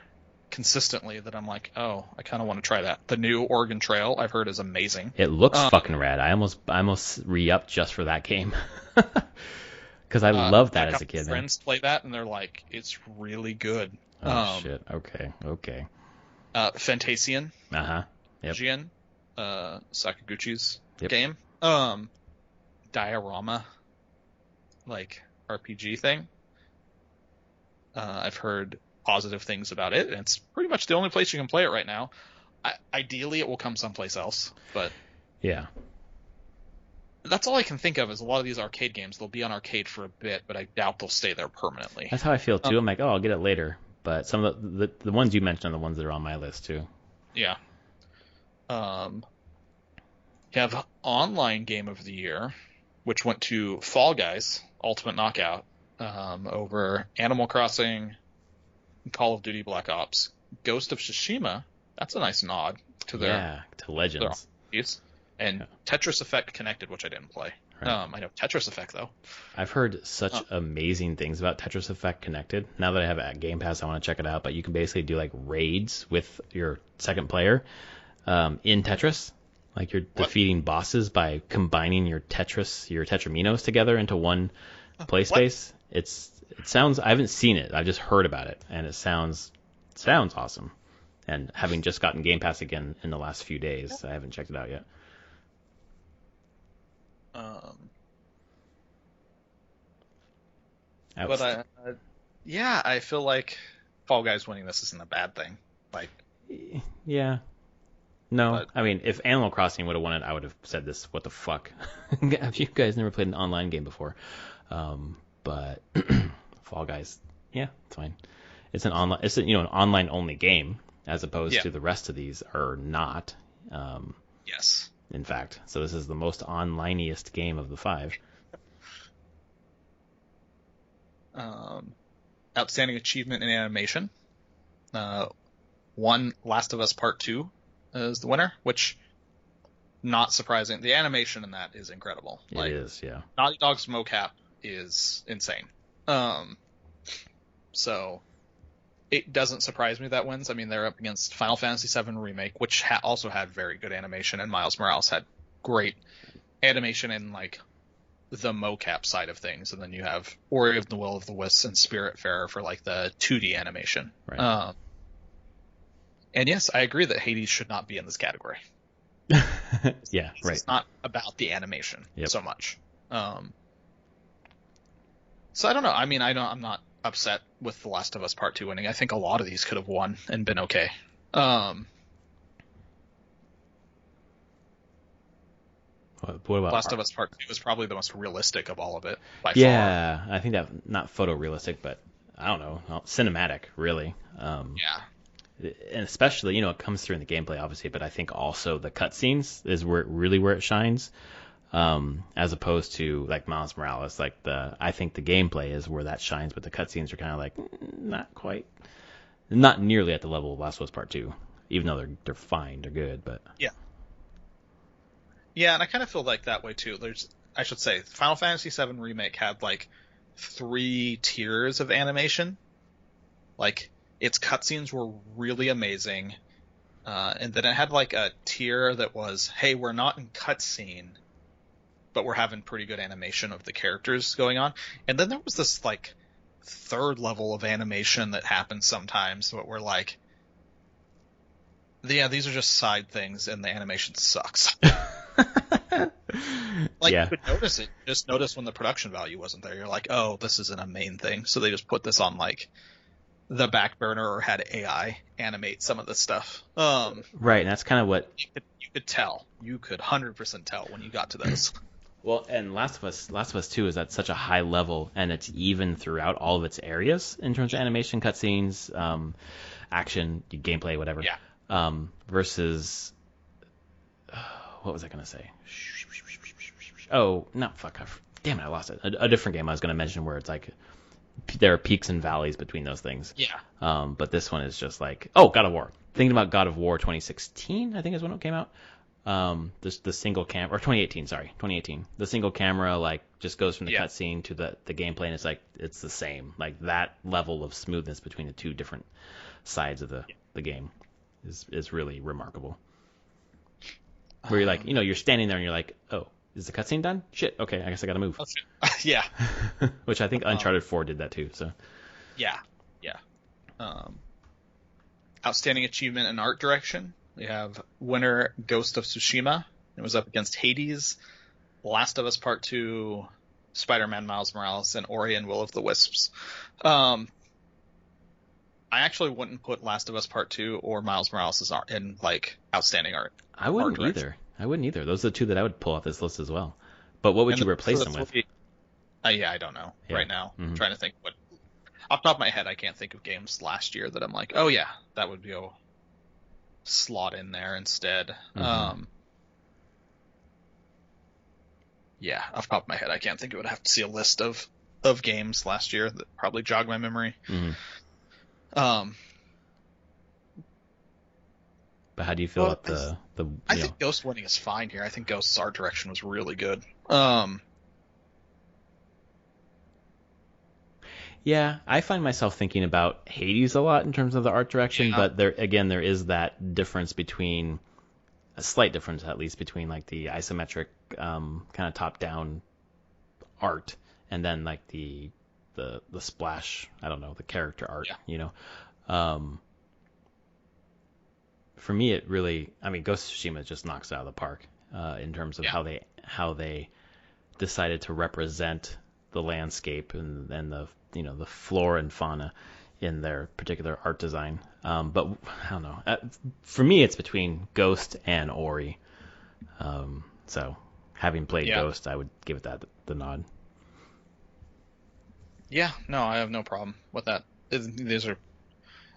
consistently that I'm like, oh, I kind of want to try that. The new Oregon Trail, I've heard, is amazing. It looks fucking rad. I almost re-upped just for that game. Because I loved that as a kid. Friends play that, and they're like, it's really good. Oh, shit. Okay. Fantasian. Uh-huh. Yep. Jian, Sakaguchi's Yep. game. Diorama, like RPG thing. I've heard positive things about it, and it's pretty much the only place you can play it right now. Ideally, it will come someplace else, but Yeah. that's all I can think of is a lot of these arcade games. They'll be on arcade for a bit, but I doubt they'll stay there permanently. That's how I feel too. I'm like, oh, I'll get it later. But some of the ones you mentioned are the ones that are on my list too. Yeah. You have online game of the year, which went to Fall Guys Ultimate Knockout over Animal Crossing, Call of Duty Black Ops, Ghost of Tsushima. That's a nice nod to their Legends. And Tetris Effect Connected, which I didn't play. Right. I know Tetris Effect though. I've heard such amazing things about Tetris Effect Connected. Now that I have it at Game Pass, I want to check it out. But you can basically do like raids with your second player in Tetris. Like you're defeating bosses by combining your Tetraminos together into one play space. It sounds. I haven't seen it. I've just heard about it, and it sounds awesome. And having just gotten Game Pass again in the last few days, I haven't checked it out yet. But I feel like Fall Guys winning this isn't a bad thing. Like, yeah. No, I mean, if Animal Crossing would have won it, I would have said this. What the fuck? Have you guys never played an online game before? But Fall Guys, yeah, it's fine. It's an online, an online only game as opposed to the rest of these are not. Yes. In fact, so this is the most onlineiest game of the 5. Outstanding achievement in animation. One Last of Us Part 2 is the winner, which not surprising. The animation in that is incredible. It is, yeah. Naughty Dog's mocap is insane. So it doesn't surprise me that wins. I mean, they're up against Final Fantasy VII Remake, which also had very good animation, and Miles Morales had great animation in like the mocap side of things, and then you have Ori of the Will of the Wisps and Spiritfarer for like the 2D animation. Right. And yes, I agree that Hades should not be in this category. Yeah, right. It's not about the animation so much. So I don't know. I mean, I'm not upset with The Last of Us Part 2 winning. I think a lot of these could have won and been okay. What about Last of Us Part 2 was probably the most realistic of all of it by far. Yeah, I think that not photorealistic, but I don't know, cinematic, really. And especially, it comes through in the gameplay, obviously, but I think also the cutscenes is where it shines, as opposed to like Miles Morales. I think the gameplay is where that shines, but the cutscenes are kind of like not nearly at the level of Last of Us Part 2, even though they're fine, they're good, but yeah, and I kind of feel like that way too. I should say, Final Fantasy VII Remake had like 3 tiers of animation. Like, its cutscenes were really amazing, and then it had like a tier that was, hey, we're not in cutscene, but we're having pretty good animation of the characters going on. And then there was this like 3rd level of animation that happens sometimes, but we're like, these are just side things, and the animation sucks. You could notice it. Just notice when the production value wasn't there. You're like, oh, this isn't a main thing. So they just put this on like the back burner or had AI animate some of this stuff. Right, and that's kind of what you could tell. You could 100% tell when you got to those. Well, and Last of Us 2 is at such a high level, and it's even throughout all of its areas in terms of animation, cutscenes, action, gameplay, whatever. Yeah. Versus, what was I gonna say? Oh, no, fuck. Damn it, I lost it. A different game I was gonna mention where it's like there are peaks and valleys between those things. Yeah. But this one is just like, God of War. Thinking about God of War 2016, I think is when it came out. The single camera, or 2018. The single camera like just goes from the cutscene to the gameplay, and it's the same. Like that level of smoothness between the two different sides of the game is really remarkable. Where you're like, you're standing there and you're like, oh, is the cutscene done? Shit. Okay, I guess I gotta move. Oh, shit. Yeah. Which I think Uncharted 4 did that too. So. Yeah. Outstanding achievement in art direction. We have winner Ghost of Tsushima. It was up against Hades, Last of Us Part 2, Spider-Man Miles Morales, and Ori and Will of the Wisps. I actually wouldn't put Last of Us Part 2 or Miles Morales in like outstanding art. I wouldn't direction. either. I wouldn't either. Those are the two that I would pull off this list as well. But what would And you replace them the with? three, yeah, I don't know Yeah. right now. Mm-hmm. Trying to think what off the top of my head, I can't think of games last year that I'm like, oh yeah, that would be a slot in there instead. Mm-hmm. Yeah, off the top of my head, I can't think. It would have to see a list of games last year that probably jog my memory. Mm-hmm. Um, But how do you feel well, about the I you know? think Ghost winning is fine here. I think Ghost's art direction was really good. Yeah, I find myself thinking about Hades a lot in terms of the art direction, Yeah, but there is that difference between a slight difference at least between like the isometric kind of top down art and then like the splash, I don't know, the character art, yeah, you know. Um, for me, it really, I mean, Ghost of Tsushima just knocks it out of the park in terms of yeah, how they decided to represent the landscape and the the flora and fauna in their particular art design. But I don't know. For me, it's between Ghost and Ori. So having played yeah, Ghost, I would give it the nod. yeah. No, I have no problem with that. These are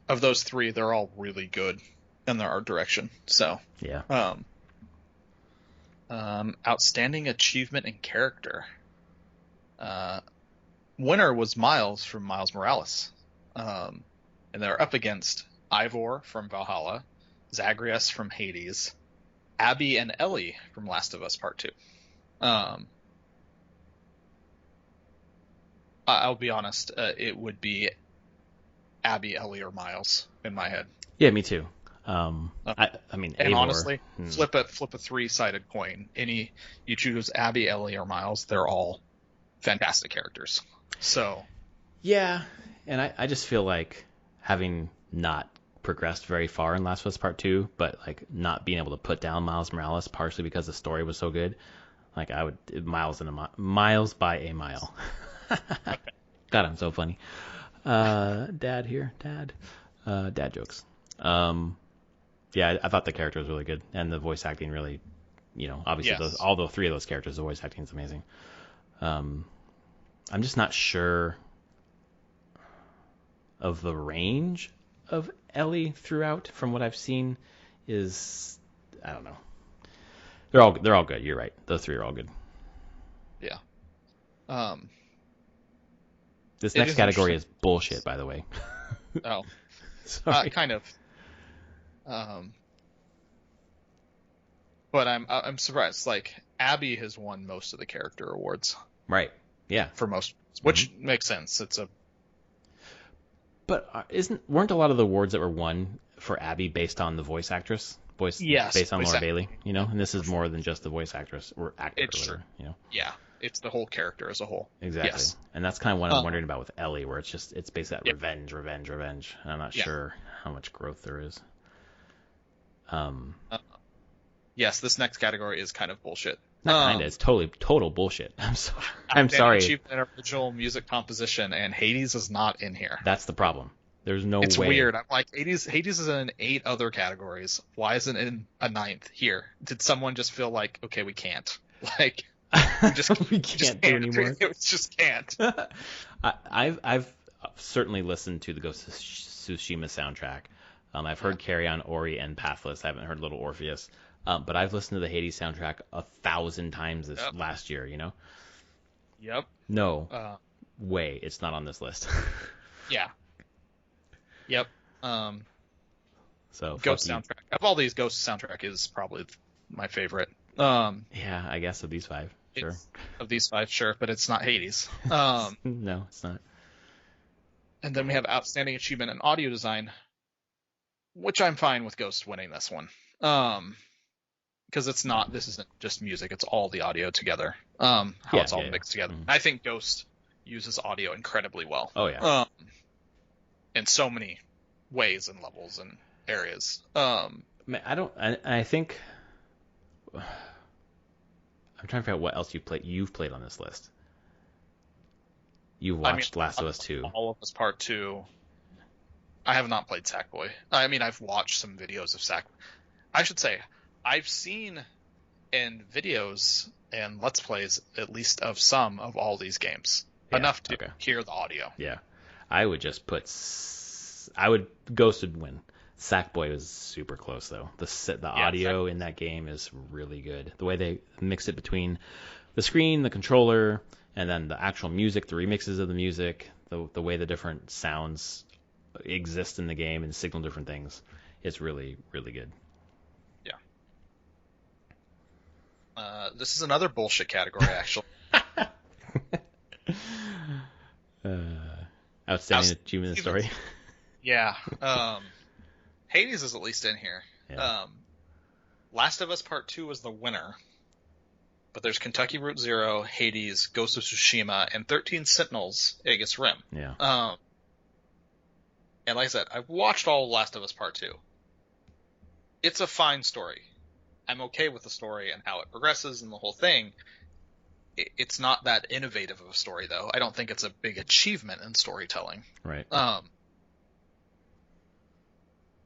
of those three, they're all really good in their art direction. So, Yeah. um, outstanding achievement in character. Winner was Miles from Miles Morales. And they're up against Ivor from Valhalla, Zagreus from Hades, Abby and Ellie from Last of Us Part 2. I'll be honest, it would be Abby, Ellie, or Miles in my head. Yeah, me too. Uh, I mean, and Eivor. honestly, flip a three-sided coin. You choose Abby, Ellie, or Miles, they're all fantastic characters. So Yeah, and I just feel like having not progressed very far in Last of Us Part 2, but like not being able to put down Miles Morales partially because the story was so good. Like I would miles by a mile. God, I'm so funny. Dad here, dad. Dad jokes. Yeah, I thought the character was really good, and the voice acting really, obviously yes, all the three of those characters, the voice acting is amazing. I'm just not sure of the range of Ellie throughout. From what I've seen, is I don't know. They're all good. You're right. Those three are all good. yeah. Um, This it next is category interesting. is bullshit, by the way. Oh, Sorry. kind of. Um, but I'm surprised. Like Abby has won most of the character awards Right. Yeah. for most, which makes sense. It's a But weren't a lot of the awards that were won for Abby based on the voice actress? yes, Based on voice Laura acting. Bailey, And this is more than just the voice actress or actor It's or true. whatever, Yeah, it's the whole character as a whole. Exactly. Yes. And that's kind of what I'm wondering about with Ellie, where it's based on Yep. revenge. And I'm not Yeah. sure how much growth there is. Uh, yes, this next category is kind of bullshit. Not kinda. It's total bullshit. I'm sorry. I'm Outstanding sorry. Achievement in original music composition, and Hades is not in here. That's the problem. There's no It's way. weird. I'm like, Hades is in 8 other categories. Why isn't it in a 9th here? Did someone just feel like, okay, we can't? Like, we can't do anymore. We just can't. I've certainly listened to the Ghost of Tsushima soundtrack. I've heard Carry On, Ori, and Pathless. I haven't heard Little Orpheus. But I've listened to the Hades soundtrack 1,000 times last year, Yep. No way it's not on this list. Yeah. Yep. So Ghost soundtrack. Of all these, Ghost soundtrack is probably my favorite. Yeah, I guess of these 5, sure. Of these 5, sure, but it's not Hades. No, it's not. And then we have outstanding achievement in audio design, which I'm fine with Ghost winning this one. Because this isn't just music, it's all the audio together. It's all mixed together. Mm-hmm. I think Ghost uses audio incredibly well. Oh yeah. In so many ways and levels and areas. I think I'm trying to figure out what else you've played on this list. You watched Last of Us 2. All of Us Part 2. I have not played Sackboy. I mean, I've watched some videos of Sack. I should say, I've seen in videos and Let's Plays at least of some of all these games. Yeah, Enough to okay. hear the audio. Yeah. I would just put. Ghost would win. Sackboy was super close though. The audio in that game is really good. The way they mix it between the screen, the controller, and then the actual music, the remixes of the music, the way the different sounds exist in the game and signal different things, it's really, really good. Yeah. This is another bullshit category, actually. Outstanding achievement in the story. Yeah. Hades is at least in here. Yeah. Last of Us Part 2 was the winner. But there's Kentucky Route Zero, Hades, Ghost of Tsushima, and 13 Sentinels, Aegis Rim. Yeah. And like I said, I've watched all of Last of Us Part 2. It's a fine story. I'm okay with the story and how it progresses and the whole thing. It's not that innovative of a story, though. I don't think it's a big achievement in storytelling. Right.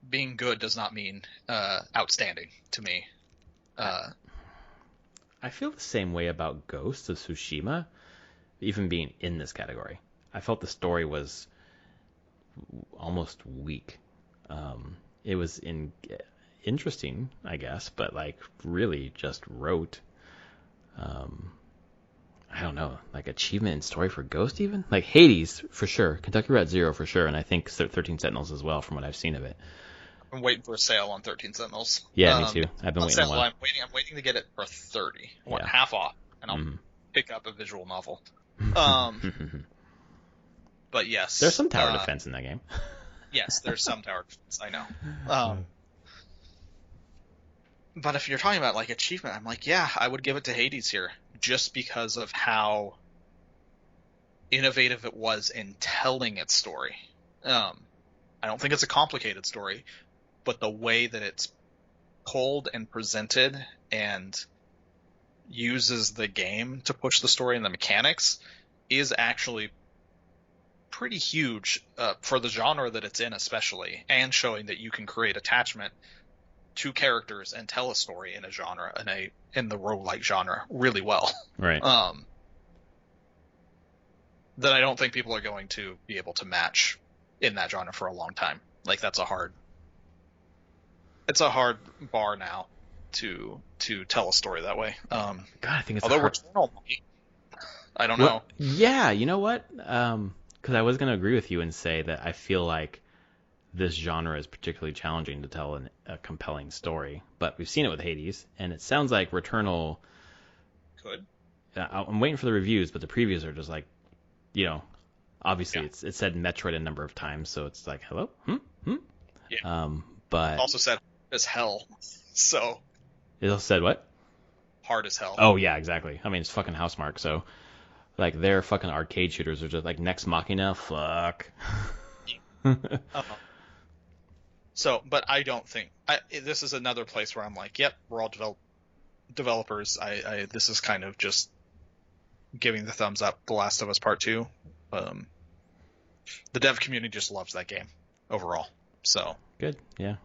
Being good does not mean outstanding to me. I feel the same way about Ghost of Tsushima, even being in this category. I felt the story was almost weak. It was interesting, I guess, but like really just rote. I don't know, like achievement in story for Ghost even? Like Hades, for sure. Kentucky Route Zero, for sure. And I think 13 Sentinels as well, from what I've seen of it. I'm waiting for a sale on 13 Sentinels. Yeah, me too. I've been waiting a while. I'm waiting to get it for 30. I want half off, and I'll pick up a visual novel. But yes. There's some tower defense in that game. Yes, there's some tower defense, I know. But if you're talking about like achievement, I'm like, yeah, I would give it to Hades here, just because of how innovative it was in telling its story. I don't think it's a complicated story, but the way that it's told and presented and uses the game to push the story and the mechanics is actually pretty huge for the genre that it's in, especially, and showing that you can create attachment to characters and tell a story in a genre, in the roguelike genre, really well. Right. That I don't think people are going to be able to match in that genre for a long time. Like it's a hard bar now to tell a story that way. God, I think it's although Returnal might. I don't know. Yeah, you know what? Because I was going to agree with you and say that I feel like this genre is particularly challenging to tell a compelling story. But we've seen it with Hades, and it sounds like Returnal could. I'm waiting for the reviews, but the previews are just like, obviously it said Metroid a number of times, so it's like, hello? Yeah. But it also said as hell, so. It also said what? Hard as hell. Oh, yeah, exactly. I mean, it's fucking Housemarque, so. Like, their fucking arcade shooters are just like, Nex Machina, fuck. So, but I don't think this is another place where I'm like, yep, we're all developers. This is kind of just giving the thumbs up. The Last of Us Part 2. The dev community just loves that game overall. So good, yeah,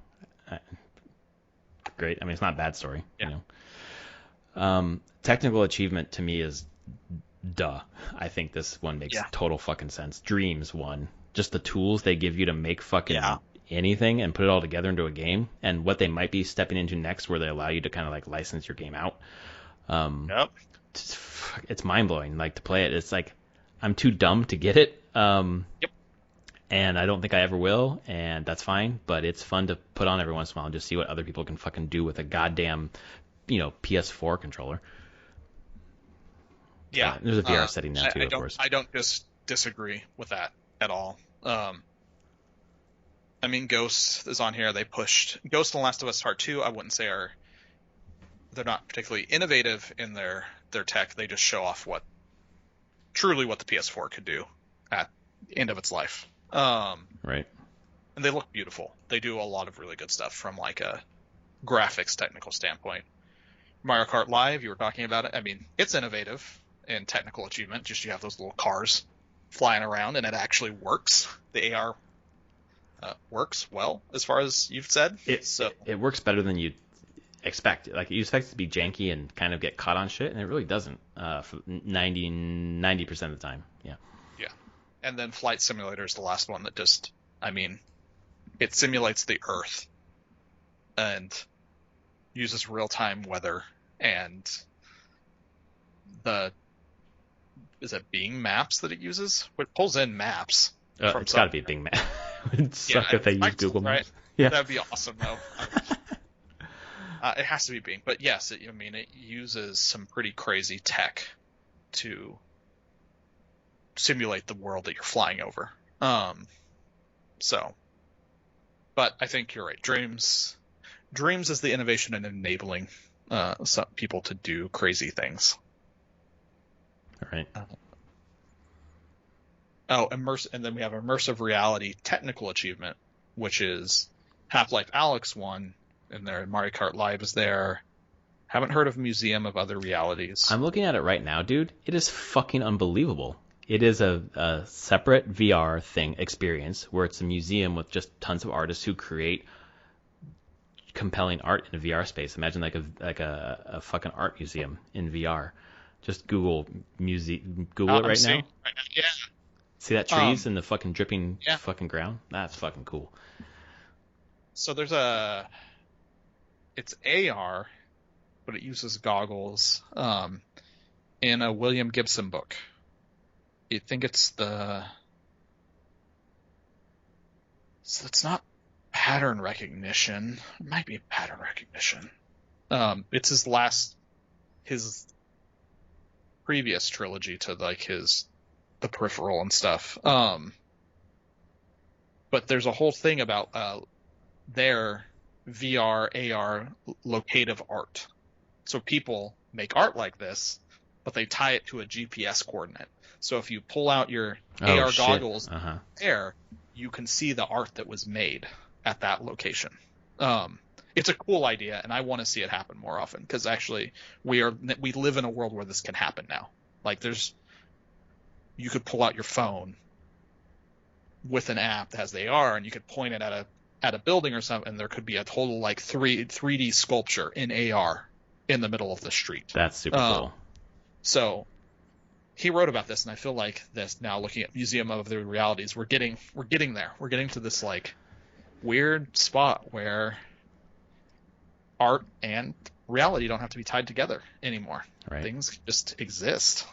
great. I mean, it's not a bad story. Yeah. Technical achievement to me is duh. I think this one makes total fucking sense. Dreams won. Just the tools they give you to make fucking anything and put it all together into a game, and what they might be stepping into next, where they allow you to kind of like license your game out. Yep. It's mind blowing. Like to play it, it's like I'm too dumb to get it. Yep. And I don't think I ever will, and that's fine. But it's fun to put on every once in a while and just see what other people can fucking do with a goddamn, PS4 controller. Yeah. There's a VR setting now too, of course. I don't just disagree with that at all. I mean, Ghost is on here. They pushed Ghost and Last of Us Part 2. I wouldn't say they're not particularly innovative in their tech. They just show off what the PS4 could do at the end of its life. Right. And they look beautiful. They do a lot of really good stuff from like a graphics technical standpoint. Mario Kart Live, you were talking about it. I mean, it's innovative in technical achievement. Just you have those little cars flying around and it actually works. The AR works well as far as you've said. It works better than you'd expect. Like you expect it to be janky and kind of get caught on shit, and it really doesn't. For 90% of the time. Yeah. Yeah. And then Flight Simulator is the last one that just, I mean, it simulates the Earth and uses real-time weather and is it Bing Maps that it uses? It pulls in maps. It's got to be Bing Map. It'd suck if they use Google Maps. Right? Yeah. That'd be awesome, though. It has to be Bing. But yes, it uses some pretty crazy tech to simulate the world that you're flying over. But I think you're right. Dreams is the innovation in enabling some people to do crazy things. All right. And then we have immersive reality technical achievement, which is Half-Life Alyx 1, and there Mario Kart Live is there. Haven't heard of Museum of Other Realities. I'm looking at it right now, dude. It is fucking unbelievable. It is a separate VR experience where it's a museum with just tons of artists who create compelling art in a VR space. Imagine like a fucking art museum in VR. Just Google it right now. Yeah. See that trees and the fucking dripping fucking ground? That's fucking cool. So it's AR, but it uses goggles in a William Gibson book. I think it's so it's not pattern recognition. It might be pattern recognition. It's his previous trilogy to like the Peripheral and stuff. But there's a whole thing about their VR, AR locative art. So people make art like this, but they tie it to a GPS coordinate. So if you pull out your AR goggles there, you can see the art that was made at that location. It's a cool idea, and I want to see it happen more often because actually we live in a world where this can happen now. Like you could pull out your phone with an app that has the AR, and you could point it at a building or something, and there could be a total like 3D sculpture in AR in the middle of the street. That's super cool. So he wrote about this, and I feel like this now, looking at Museum of the Realities, we're getting there. We're getting to this like weird spot where art and reality don't have to be tied together anymore. Right. Things just exist.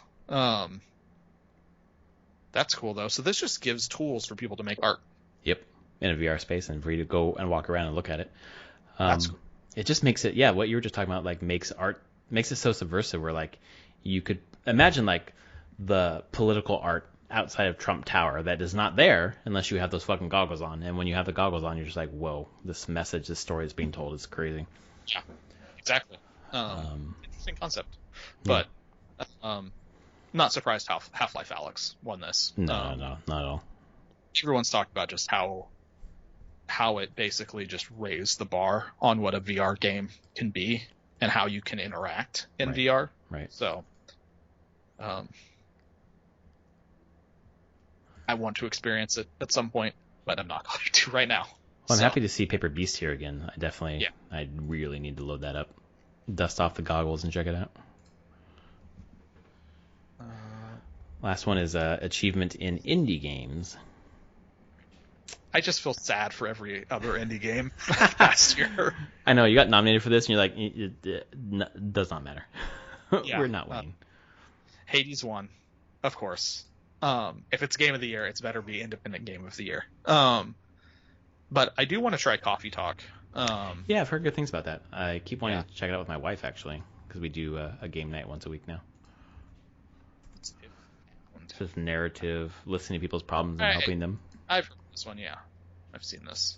That's cool though. So this just gives tools for people to make art. Yep. In a VR space and for you to go and walk around and look at it. That's cool. It just makes it, what you were just talking about, like makes it so subversive where like you could imagine like the political art outside of Trump Tower that is not there unless you have those fucking goggles on. And when you have the goggles on, you're just like, whoa, this story is being told is crazy. Yeah, exactly. Interesting concept. But not surprised Half-Life Alyx won this. No, not at all. Everyone's talked about just how it basically just raised the bar on what a VR game can be and how you can interact in VR. Right. So, I want to experience it at some point, but I'm not going to right now. Well, I'm happy to see Paper Beast here again. I really need to load that up, dust off the goggles, and check it out. Last one is achievement in indie games. I just feel sad for every other indie game last year. I know you got nominated for this, and you're like, it does not matter. Yeah, we're not winning. Hades won, of course. If it's Game of the Year, it's better be Independent Game of the Year. But I do want to try Coffee Talk. Yeah, I've heard good things about that. I keep wanting to check it out with my wife, actually, because we do a game night once a week now. It's just narrative, listening to people's problems and helping them. I've heard this one, yeah. I've seen this.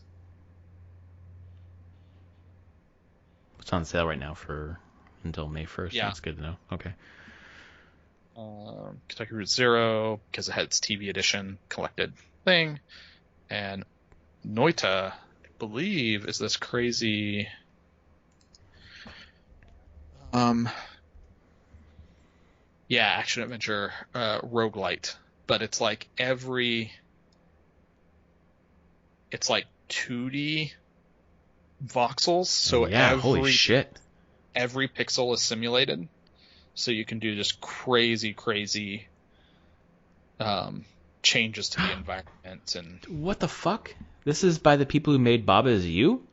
It's on sale right now until May 1st. Yeah. That's good to know. Okay. Kentucky Route Zero, because it had its TV edition collected thing. And Noita, I believe, is this crazy...— roguelite. But it's like every it's like 2D voxels, so Yeah, holy shit. every pixel is simulated, so you can do just crazy changes to the environment. And what the fuck? This is by the people who made Baba Is You?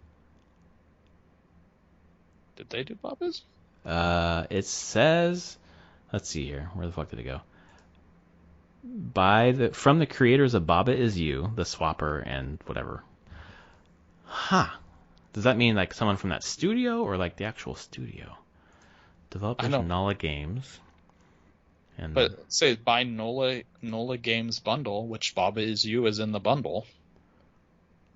did they do Baba's? It says, let's see here. Where the fuck did it go? From the creators of Baba Is You, the Swapper, and whatever. Huh. Does that mean like someone from that studio or like the actual studio? Developers Nola Games. But say buy Nola Games bundle, which Baba Is You is in the bundle.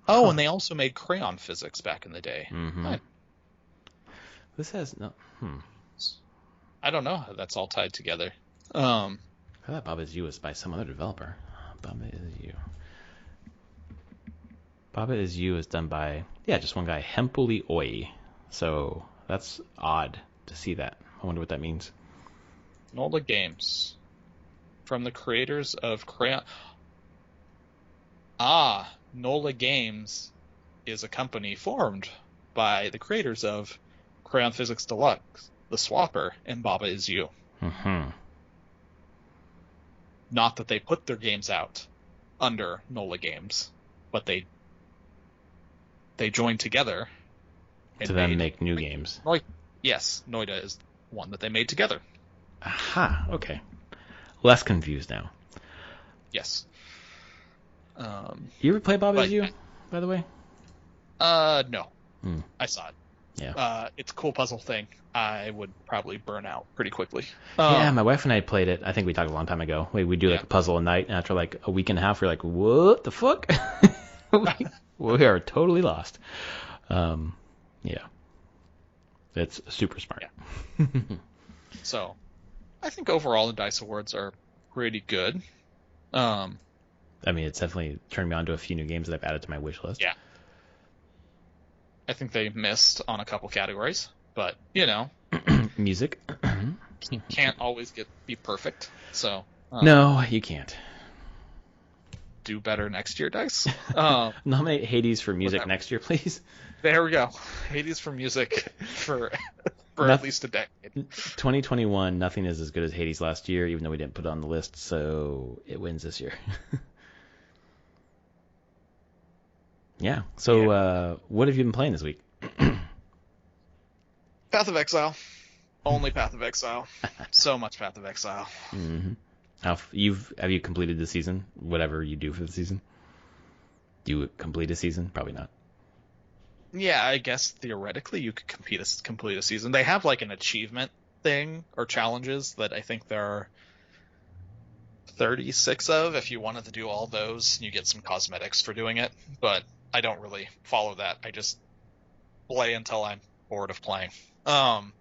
Oh, and they also made Crayon Physics back in the day. Mm-hmm. This has no. I don't know how that's all tied together. I thought Baba Is You was by some other developer. Baba Is You. Baba Is You is done by just one guy, Hempuli Oi. So that's odd to see that. I wonder what that means. Nola Games, from the creators of Crayon. Nola Games is a company formed by the creators of Crayon Physics Deluxe, The Swapper, and Baba Is You. Mm-hmm. Not that they put their games out under Nola Games, but they joined together to then make new games. Yes, Noida is one that they made together. Aha, okay. Less confused now. Yes. You ever play Baba Is You, by the way? No. I saw it. Yeah. It's a cool puzzle thing. I would probably burn out pretty quickly. Yeah, my wife and I played it. I think we talked a long time ago. We do like a puzzle a night, and after like a week and a half, we're like, what the fuck? we are totally lost. Yeah. It's super smart. Yeah. So, I think overall the DICE Awards are pretty good. I mean, it's definitely turned me on to a few new games that I've added to my wish list. Yeah. I think they missed on a couple categories, but, you know. Music. Can't always be perfect, so. No, you can't. Do better next year, DICE. Nominate Hades for music next year, please. There we go. Hades for music for at least a decade. 2021, nothing is as good as Hades last year, even though we didn't put it on the list, so it wins this year. Yeah. So, what have you been playing this week? Path of Exile. Only Path of Exile. So much Path of Exile. Mm-hmm. Have you completed the season? Whatever you do for the season? Do you complete a season? Probably not. Yeah, I guess theoretically you could complete a season. They have like an achievement thing or challenges that I think there are 36 of. If you wanted to do all those, you get some cosmetics for doing it. But I don't really follow that. I just play until I'm bored of playing. But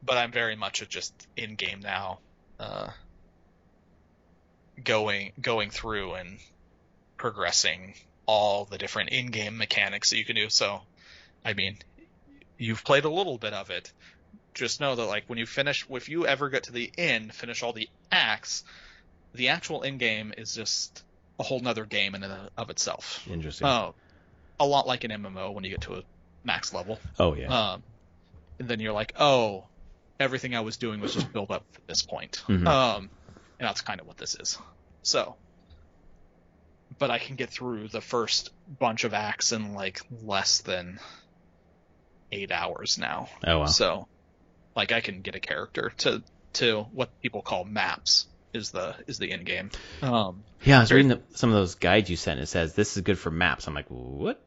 I'm very much just in game now, going through and progressing all the different in-game mechanics that you can do. So, I mean, you've played a little bit of it. Just know that, like, when you finish, if you ever get to the end, finish all the acts, the actual in-game is just a whole nother game in and of itself. Interesting. A lot like an MMO when you get to a max level. Oh, yeah. And then you're like, oh, everything I was doing was just build up to this point. Mm-hmm. And that's kind of what this is. So, but I can get through the first bunch of acts in like less than 8 hours now. Oh, wow. So, like, I can get a character to what people call maps is the end game. Yeah, I was reading some of those guides you sent. It says this is good for maps. I'm like, what?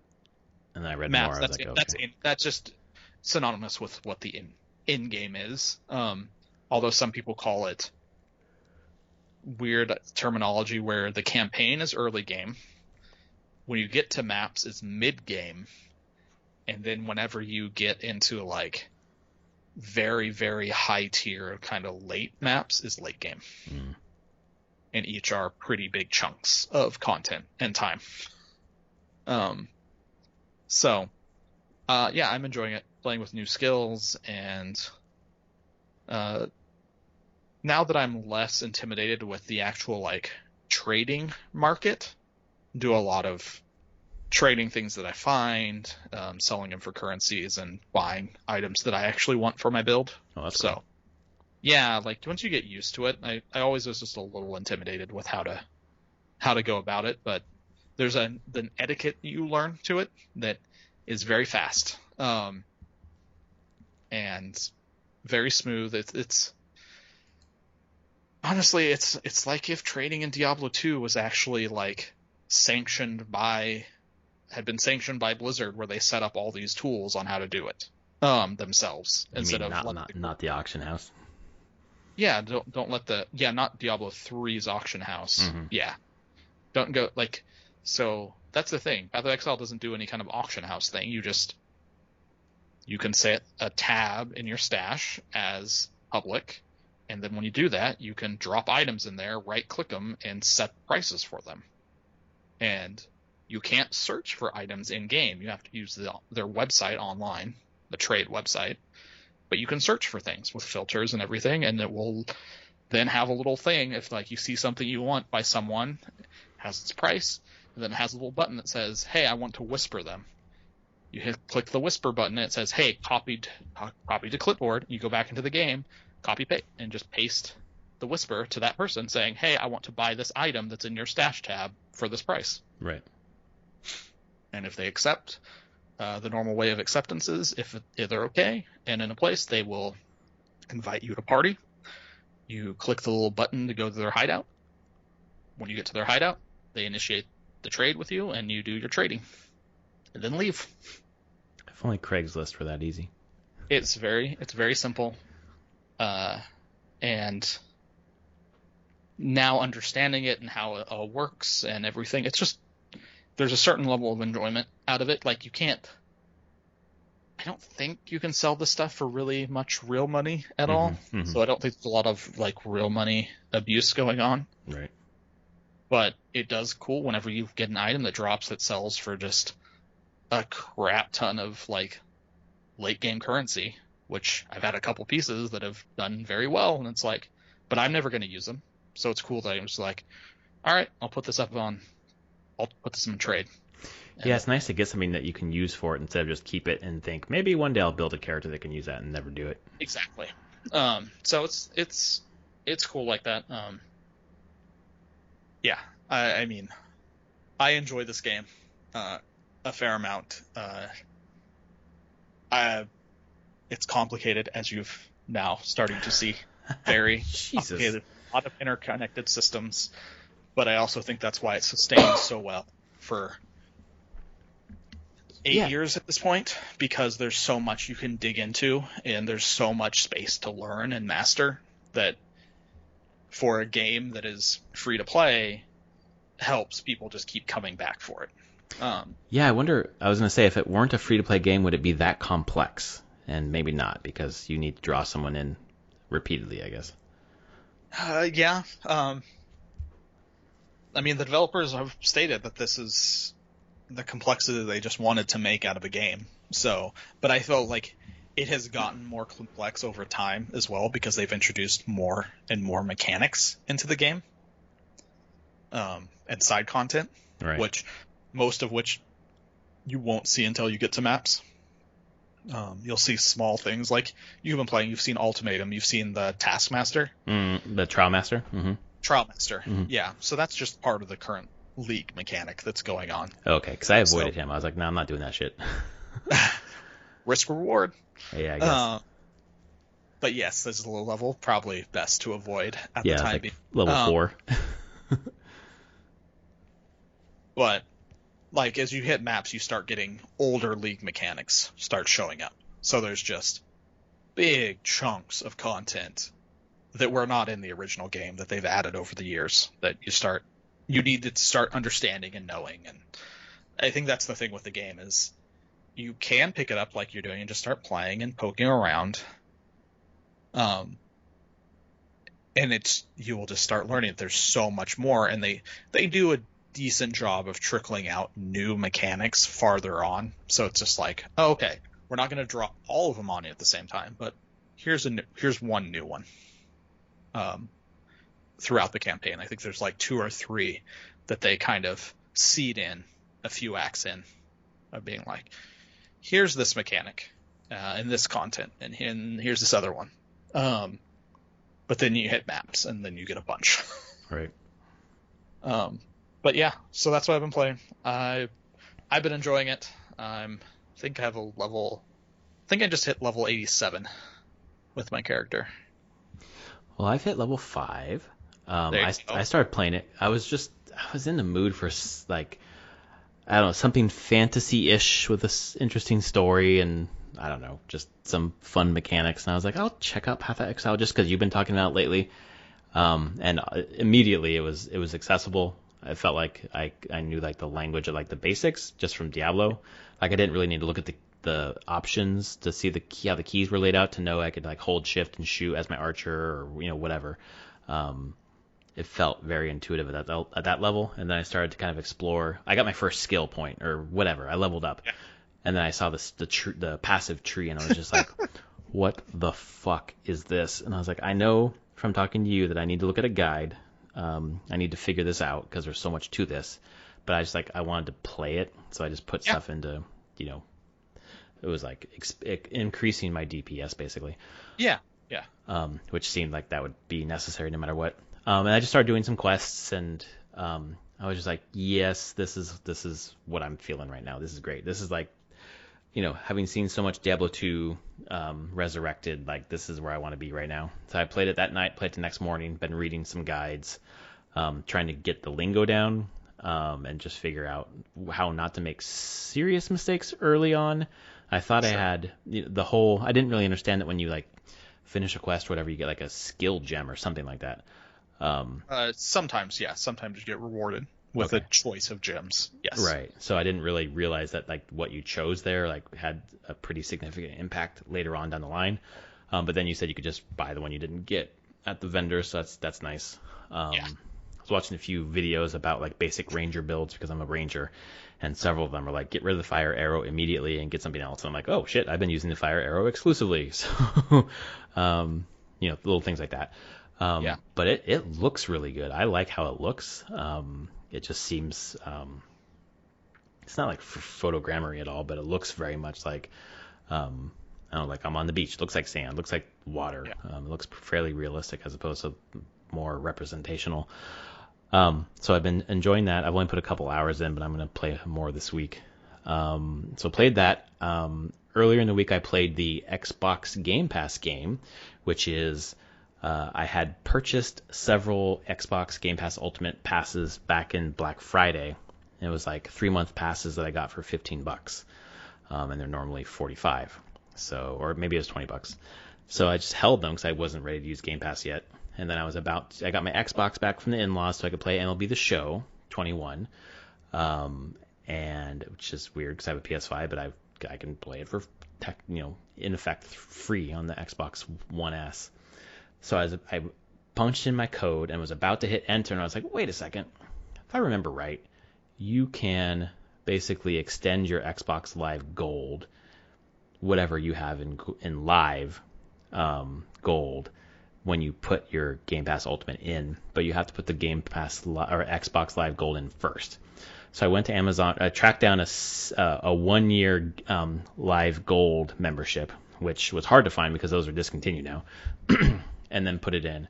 And then I read maps, more. I was like, okay. That's just synonymous with what the in game is. Although some people call it weird terminology where the campaign is early game. When you get to maps, it's mid game. And then whenever you get into like very, very high tier kind of late maps is late game. Mm. And each are pretty big chunks of content and time. So, I'm enjoying it, playing with new skills, and now that I'm less intimidated with the actual like trading market, do a lot of trading things that I find, selling them for currencies, and buying items that I actually want for my build. Oh, that's so cool. yeah, like once you get used to it, I always was just a little intimidated with how to go about it, but there's an etiquette you learn to it that is very fast, and very smooth. It's honestly, it's like if trading in Diablo 2 was actually like had been sanctioned by Blizzard, where they set up all these tools on how to do it themselves, You instead mean of not the auction house? yeah, don't let not Diablo 3's auction house. Mm-hmm. Yeah. Don't go like so that's the thing. Path of Exile doesn't do any kind of auction house thing. You can set a tab in your stash as public, and then when you do that, you can drop items in there, right click them, and set prices for them. And you can't search for items in game. You have to use their website online, the trade website. But you can search for things with filters and everything, and it will then have a little thing if like you see something you want by someone, has its price, and then it has a little button that says, "Hey, I want to whisper them." You click the whisper button, and it says, "Hey, copy to clipboard." You go back into the game, copy paste, and just paste the whisper to that person saying, "Hey, I want to buy this item that's in your stash tab for this price." Right. And if they accept, the normal way of acceptance is if they're okay and in a place, they will invite you to party. You click the little button to go to their hideout. When you get to their hideout, they initiate the trade with you, and you do your trading, and then leave. If only Craigslist were that easy. It's very simple, and now understanding it and how it all works and everything, it's just there's a certain level of enjoyment out of it. Like I don't think you can sell this stuff for really much real money at all. Mm-hmm. So I don't think there's a lot of like real money abuse going on. Right. But it does cool whenever you get an item that drops that sells for just a crap ton of like late game currency, which I've had a couple pieces that have done very well, and it's like, but I'm never going to use them. So it's cool that I'm just like, all right, I'll put this in trade. And yeah, it's nice to get something that you can use for it instead of just keep it and think maybe one day I'll build a character that can use that and never do it. Exactly. So it's cool like that. Yeah, I mean, I enjoy this game a fair amount. It's complicated, as you've now starting to see. Very complicated, a lot of interconnected systems, but I also think that's why it sustains so well for 8 years at this point, because there's so much you can dig into, and there's so much space to learn and master that for a game that is free to play helps people just keep coming back for it. Yeah, I wonder, I was going to say, if it weren't a free-to-play game, would it be that complex? And maybe not, because you need to draw someone in repeatedly, I guess. Yeah. I mean, the developers have stated that this is the complexity they just wanted to make out of a game. So, but I felt like it has gotten more complex over time as well, because they've introduced more and more mechanics into the game, and side content, right. Most of which you won't see until you get to maps. You'll see small things like you've been playing. You've seen Ultimatum. You've seen the Taskmaster. The Trial Master. Mm-hmm. Trial Master. Mm-hmm. Yeah. So that's just part of the current League mechanic that's going on. Okay, because I avoided him. I was like, no, I'm not doing that shit. Risk reward. Yeah, I guess. But yes, this is a low level. Probably best to avoid at the time being. Level 4. But like as you hit maps, you start getting older League mechanics start showing up. So there's just big chunks of content that were not in the original game that they've added over the years that you need to start understanding and knowing. And I think that's the thing with the game is you can pick it up like you're doing and just start playing and poking around. And you will just start learning. There's so much more, and they do a decent job of trickling out new mechanics farther on. So it's just like, oh, okay, we're not going to drop all of them on you at the same time, but here's one new one. Throughout the campaign, I think there's like 2 or 3 that they kind of seed in a few acts in of being like, here's this mechanic and this content, and here's this other one. But then you hit maps, and then you get a bunch. Right. But yeah, so that's what I've been playing. I've been enjoying it. I think I just hit level 87 with my character. Well, I've hit level 5. I started playing it. I was in the mood for like, I don't know, something fantasy-ish with this interesting story and I don't know, just some fun mechanics. And I was like, I'll check out Path of Exile just because you've been talking about it lately. And immediately it was accessible. I felt like I knew like the language of like the basics just from Diablo. Like I didn't really need to look at the options to see how the keys were laid out to know I could like hold shift and shoot as my archer or whatever. It felt very intuitive at that level, and then I started to kind of explore. I got my first skill point or whatever. I leveled up, and then I saw the passive tree, and I was just like, "What the fuck is this?" And I was like, "I know from talking to you that I need to look at a guide. I need to figure this out because there's so much to this." But I wanted to play it, so I just put stuff into, it was like increasing my DPS basically. Yeah. Which seemed like that would be necessary no matter what. And I just started doing some quests, and I was just like, yes, this is what I'm feeling right now. This is great. This is like, having seen so much Diablo 2 resurrected, like this is where I want to be right now. So I played it that night, played it the next morning, been reading some guides, trying to get the lingo down, and just figure out how not to make serious mistakes early on. I thought I had I didn't really understand that when you like finish a quest or whatever, you get like a skill gem or something like that. Sometimes you get rewarded with a choice of gems. Yes. Right. So I didn't really realize that like what you chose there like had a pretty significant impact later on down the line. But then you said you could just buy the one you didn't get at the vendor, so that's nice. I was watching a few videos about like basic ranger builds because I'm a ranger, and several of them are like get rid of the fire arrow immediately and get something else. And I'm like, oh shit, I've been using the fire arrow exclusively. So, little things like that. But it looks really good. I like how it looks. It just seems, it's not like photogrammery at all, but it looks very much like, I don't know, like I'm on the beach. It looks like sand. It looks like water. It looks fairly realistic as opposed to more representational. So I've been enjoying that. I've only put a couple hours in, but I'm going to play more this week. So played that. Earlier in the week, I played the Xbox Game Pass game, which is, I had purchased several Xbox Game Pass Ultimate passes back in Black Friday. It was like 3-month passes that I got for $15, and they're normally $45. So, or maybe it was $20. So I just held them because I wasn't ready to use Game Pass yet. And then I got my Xbox back from the in-laws so I could play MLB The Show 21, and which is weird because I have a PS5, but I can play it for in effect free on the Xbox One S. So I punched in my code and was about to hit enter, and I was like, wait a second. If I remember right, you can basically extend your Xbox Live Gold, whatever you have in Live Gold, when you put your Game Pass Ultimate in, but you have to put the Game Pass or Xbox Live Gold in first. So I went to Amazon, tracked down a 1-year Live Gold membership, which was hard to find because those are discontinued now. And then put it in.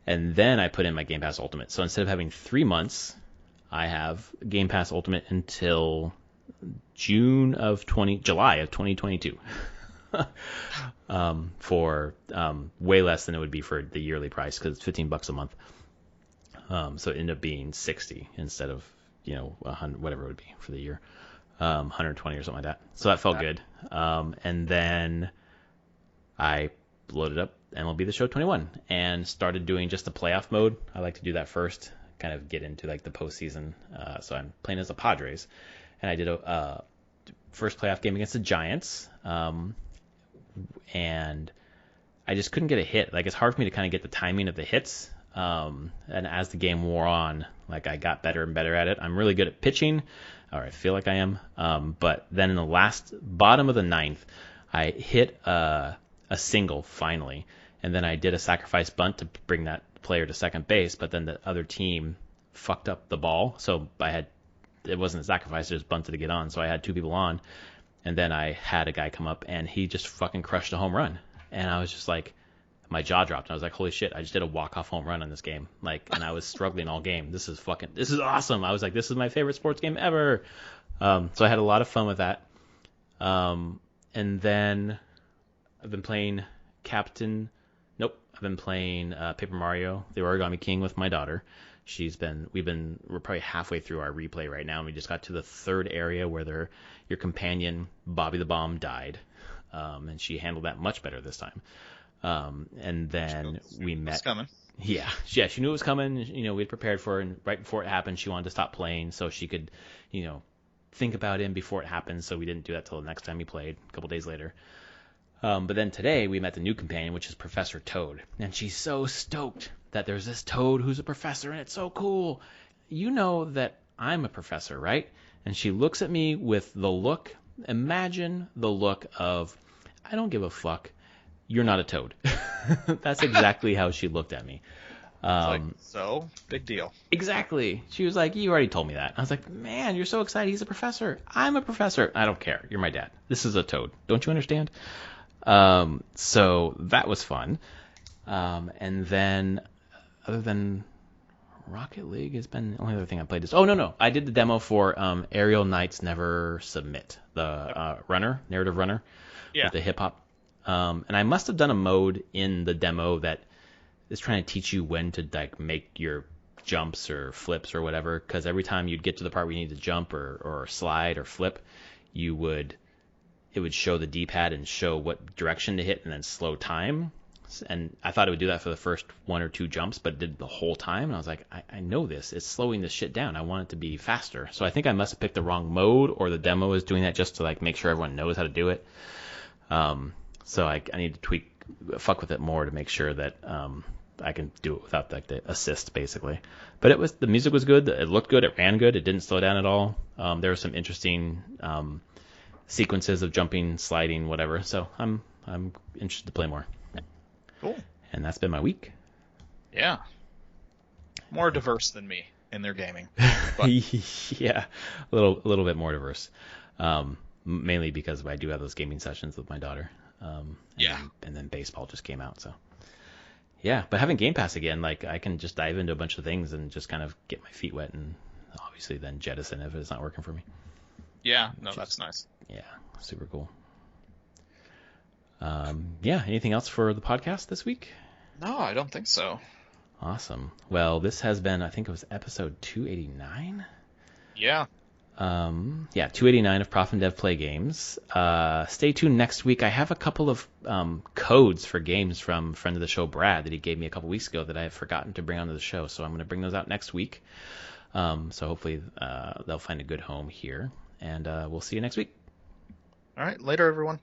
And then I put in my Game Pass Ultimate. So instead of having 3 months, I have Game Pass Ultimate until July of 2022. For way less than it would be for the yearly price because it's $15 a month. So it ended up being $60 instead of 100, whatever it would be for the year, 120 or something like that. So that felt good. And then I loaded up MLB The Show 21 and started doing just the playoff mode. I like to do that first, kind of get into like the postseason. So I'm playing as the Padres, and I did a first playoff game against the Giants. And I just couldn't get a hit. Like it's hard for me to kind of get the timing of the hits. And as the game wore on, like I got better and better at it. I'm really good at pitching, or I feel like I am. But then in the bottom of the 9th, I hit a single finally, and then I did a sacrifice bunt to bring that player to second base. But then the other team fucked up the ball, so I had it wasn't a sacrifice, I just bunted to get on. So I had 2 people on, and then I had a guy come up, and he just fucking crushed a home run. And I was just like, my jaw dropped. I was like, holy shit, I just did a walk-off home run on this game. Like, and I was struggling all game. This is awesome. I was like, this is my favorite sports game ever. So I had a lot of fun with that. And then I've been playing I've been playing Paper Mario, the Origami King with my daughter. We're probably halfway through our replay right now, and we just got to the 3rd area where your companion, Bobby the Bomb, died. And she handled that much better this time. And then we met. It's coming. Yeah, she knew it was coming. You know, we had prepared for it, and right before it happened, she wanted to stop playing so she could, you know, think about him before it happened. So we didn't do that till the next time we played, a couple days later. But then today we met the new companion, which is Professor Toad, and she's so stoked that there's this Toad who's a professor, and it's so cool. You know that I'm a professor, right? And she looks at me with the look. Imagine the look of, I don't give a fuck. You're not a Toad. That's exactly how she looked at me. So big deal. Exactly. She was like, you already told me that. I was like, man, you're so excited. He's a professor. I'm a professor. I don't care. You're my dad. This is a Toad. Don't you understand? So that was fun. And then other than Rocket League has been the only other thing I played. No. I did the demo for Aerial Knights Never Submit, the narrative runner with the hip hop. And I must have done a mode in the demo that is trying to teach you when to like make your jumps or flips or whatever, because every time you'd get to the part where you need to jump or slide or flip, it would show the D-pad and show what direction to hit and then slow time. And I thought it would do that for the first 1 or 2 jumps, but it did the whole time. And I was like, I know this. It's slowing this shit down. I want it to be faster. So I think I must have picked the wrong mode, or the demo is doing that just to like make sure everyone knows how to do it. So I need to fuck with it more to make sure that I can do it without like the assist, basically. But the music was good. It looked good. It ran good. It didn't slow down at all. There were some interesting sequences of jumping, sliding, whatever. So I'm interested to play more. Cool. And that's been my week. Yeah. More diverse than me in their gaming. Yeah, a little bit more diverse. Mainly because I do have those gaming sessions with my daughter. And then baseball just came out, so yeah. But having Game Pass again, like I can just dive into a bunch of things and just kind of get my feet wet, and obviously then jettison if it's not working for me. Yeah, no, that's nice. Yeah, super cool. Anything else for the podcast this week? No, I don't think so. Awesome. Well, this has been, I think it was episode 289. Yeah. 289 of Prof and Dev Play Games. Stay tuned next week. I have a couple of codes for games from friend of the show Brad that he gave me a couple weeks ago that I have forgotten to bring onto the show, so I'm going to bring those out next week. So hopefully they'll find a good home here, and we'll see you next week. All right, later everyone.